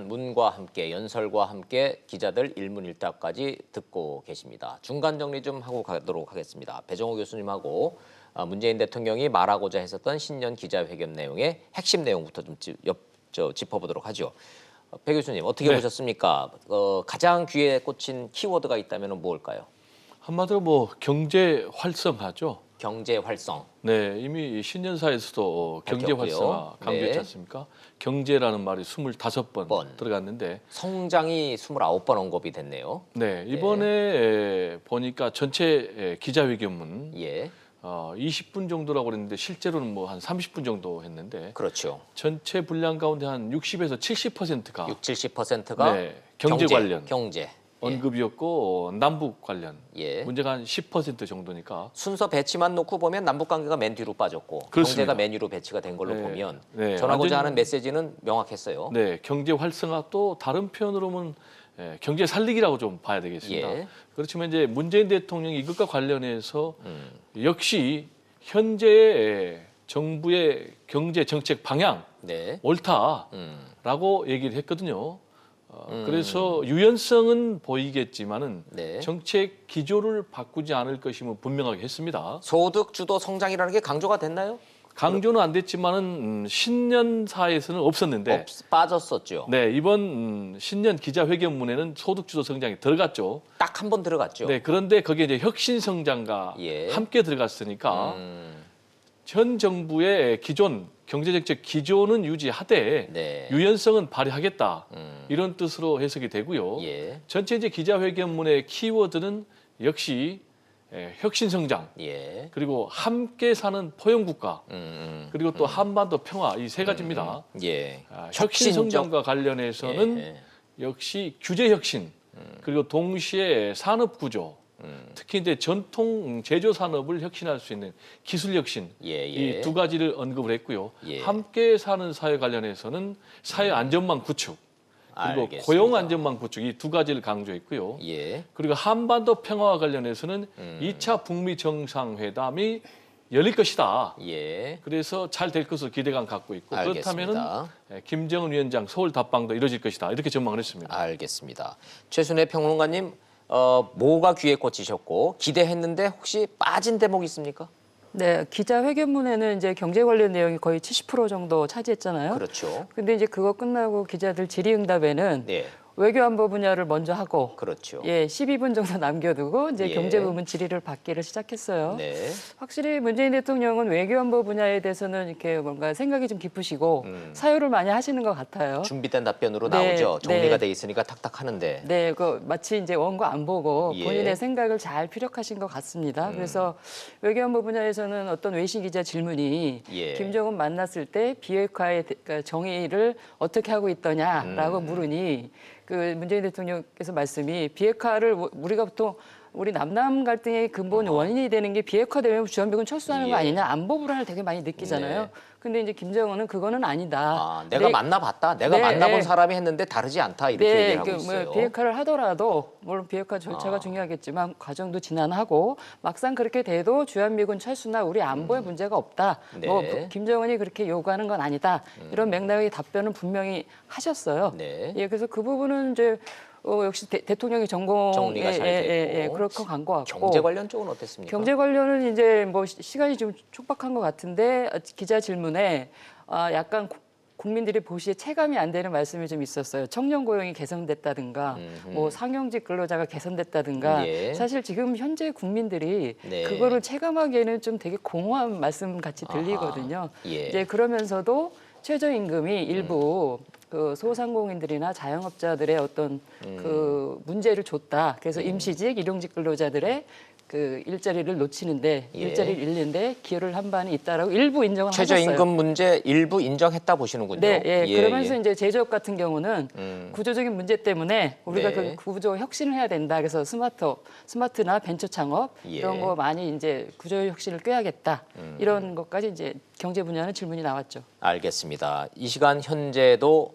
문과 함께 연설과 함께 기자들 일문일답까지 듣고 계십니다. 중간 정리 좀 하고 가도록 하겠습니다. 배정호 교수님하고 문재인 대통령이 말하고자 했었던 신년 기자회견 내용의 핵심 내용부터 좀 짚어보도록 하죠. 배 교수님 어떻게 보셨습니까? 가장 귀에 꽂힌 키워드가 있다면 뭘까요? 한마디로 뭐 경제 활성화죠. 경제 활성. 네, 이미 신년사에서도 경제 밝혔고요. 활성화 강조했지 네. 않습니까? 경제라는 말이 25번 들어갔는데 성장이 29번 언급이 됐네요. 네, 이번에 보니까 전체 기자회견문 예. 20분 정도라고 그랬는데 실제로는 뭐 한 30분 정도 했는데 그렇죠. 전체 분량 가운데 한 60에서 70%가 70%가 네, 경제 관련 경제 언급이었고 남북 관련 예. 문제가 한 10% 정도니까 순서 배치만 놓고 보면 남북 관계가 맨 뒤로 빠졌고 그렇습니다. 경제가 맨 위로 배치가 된 걸로 네. 보면 네, 전하고자 완전히- 하는 메시지는 명확했어요. 네, 경제 활성화 또 다른 표현으로 보면 경제 살리기라고 좀 봐야 되겠습니다. 예. 그렇지만 이제 문재인 대통령이 이것과 관련해서 역시 현재 정부의 경제 정책 방향 네. 옳다라고 얘기를 했거든요. 그래서 유연성은 보이겠지만은 네. 정책 기조를 바꾸지 않을 것임을 분명하게 했습니다. 소득 주도 성장이라는 게 강조가 됐나요? 강조는 안 됐지만은 신년사에서는 없었는데 빠졌었죠. 네, 이번 신년 기자회견문에는 소득주도 성장이 들어갔죠. 딱 한 번 들어갔죠. 네, 그런데 거기에 이제 혁신 성장과 예. 함께 들어갔으니까 현 정부의 기존 경제정책 기조는 유지하되 네. 유연성은 발휘하겠다 이런 뜻으로 해석이 되고요. 예. 전체 이제 기자회견문의 키워드는 역시 혁신 성장 예. 그리고 함께 사는 포용 국가 그리고 또 한반도 평화 이 세 가지입니다. 예. 혁신 혁신적- 성장과 관련해서는 예. 역시 규제 혁신 그리고 동시에 산업 구조 특히 이제 전통 제조 산업을 혁신할 수 있는 기술 혁신 예. 이 두 가지를 언급을 했고요. 예. 함께 사는 사회 관련해서는 사회 안전망 구축 그리고 알겠습니다. 고용 안전망 구축 이 두 가지를 강조했고요. 예. 그리고 한반도 평화와 관련해서는 2차 북미 정상회담이 열릴 것이다. 예. 그래서 잘 될 것으로 기대감 갖고 있고 알겠습니다. 그렇다면은 김정은 위원장 서울 답방도 이뤄질 것이다. 이렇게 전망을 했습니다. 알겠습니다. 최순애 평론가님, 뭐가 귀에 꽂히셨고 기대했는데 혹시 빠진 대목 있습니까? 네, 기자회견문에는 이제 경제 관련 내용이 거의 70% 정도 차지했잖아요. 그렇죠. 근데 이제 그거 끝나고 기자들 질의응답에는 네. 외교안보 분야를 먼저 하고 그렇죠. 예, 12분 정도 남겨두고 이제 예. 경제 부문 질의를 받기를 시작했어요. 네. 확실히 문재인 대통령은 외교안보 분야에 대해서는 이렇게 뭔가 생각이 좀 깊으시고 사유를 많이 하시는 것 같아요. 준비된 답변으로 네, 나오죠. 정리가 네. 돼 있으니까 탁탁 하는데. 네, 그 마치 이제 원고 안 보고 예. 본인의 생각을 잘 피력하신 것 같습니다. 그래서 외교안보 분야에서는 어떤 외신 기자 질문이 예. 김정은 만났을 때 비핵화의 그러니까 정의를 어떻게 하고 있더냐라고 물으니 그 문재인 대통령께서 말씀이 비핵화를 우리가 보통 우리 남남 갈등의 근본 원인이 되는 게 비핵화되면 주한미군 철수하는 거 예. 아니냐 안보 불안을 되게 많이 느끼잖아요. 네. 근데 이제 김정은은 그거는 아니다. 내가 만나봤다. 내가 네, 만나본 네. 사람이 했는데 다르지 않다. 이렇게 네, 얘기를 하고 그 있어요. 뭐 비핵화를 하더라도 물론 비핵화 절차가 중요하겠지만 과정도 지난하고 막상 그렇게 돼도 주한미군 철수나 우리 안보에 문제가 없다. 네. 뭐 김정은이 그렇게 요구하는 건 아니다. 이런 맥락의 답변은 분명히 하셨어요. 네. 예, 그래서 그 부분은 이제 역시 대통령의 전공에 정리가 잘 됐고. 그렇게 간 것 같고 경제 관련 쪽은 어땠습니까? 경제 관련은 이제 뭐 시간이 좀 촉박한 것 같은데 기자 질문에 약간 국민들이 보시기에 체감이 안 되는 말씀이 좀 있었어요. 청년 고용이 개선됐다든가, 뭐 상용직 근로자가 개선됐다든가. 예. 사실 지금 현재 국민들이 네. 그거를 체감하기에는 좀 되게 공허한 말씀 같이 들리거든요. 예. 이제 그러면서도 최저임금이 일부 그 소상공인들이나 자영업자들의 어떤 그 문제를 줬다. 그래서 임시직, 일용직 근로자들의 그 일자리를 놓치는데 예. 일자리를 잃는데 기여를 한 바는 있다라고 일부 인정을 하셨어요. 최저임금 문제 일부 인정했다 보시는군요. 네, 예. 예, 그러면서 예. 이제 제조업 같은 경우는 구조적인 문제 때문에 우리가 네. 그 구조 혁신을 해야 된다. 그래서 스마트나 벤처 창업 예. 이런 거 많이 이제 구조 혁신을 꾀하겠다. 이런 것까지 이제 경제 분야는 질문이 나왔죠. 알겠습니다. 이 시간 현재도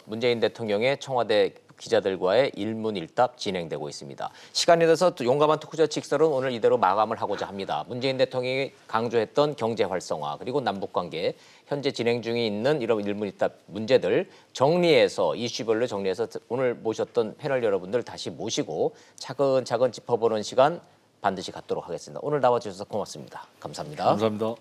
문재인 대통령의 청와대 기자들과의 일문일답 진행되고 있습니다. 시간이 돼서 또 용감한 토크자 직설은 오늘 이대로 마감을 하고자 합니다. 문재인 대통령이 강조했던 경제 활성화 그리고 남북관계 현재 진행 중에 있는 이런 일문일답 문제들 정리해서 이슈별로 정리해서 오늘 모셨던 패널 여러분들 다시 모시고 차근차근 짚어보는 시간 반드시 갖도록 하겠습니다. 오늘 나와주셔서 고맙습니다. 감사합니다. 감사합니다.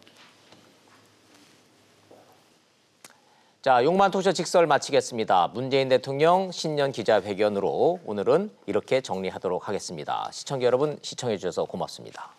자, 자, 용만 토쇼 직설 마치겠습니다. 문재인 대통령 신년 기자회견으로 오늘은 이렇게 정리하도록 하겠습니다. 시청자 여러분 시청해 주셔서 고맙습니다.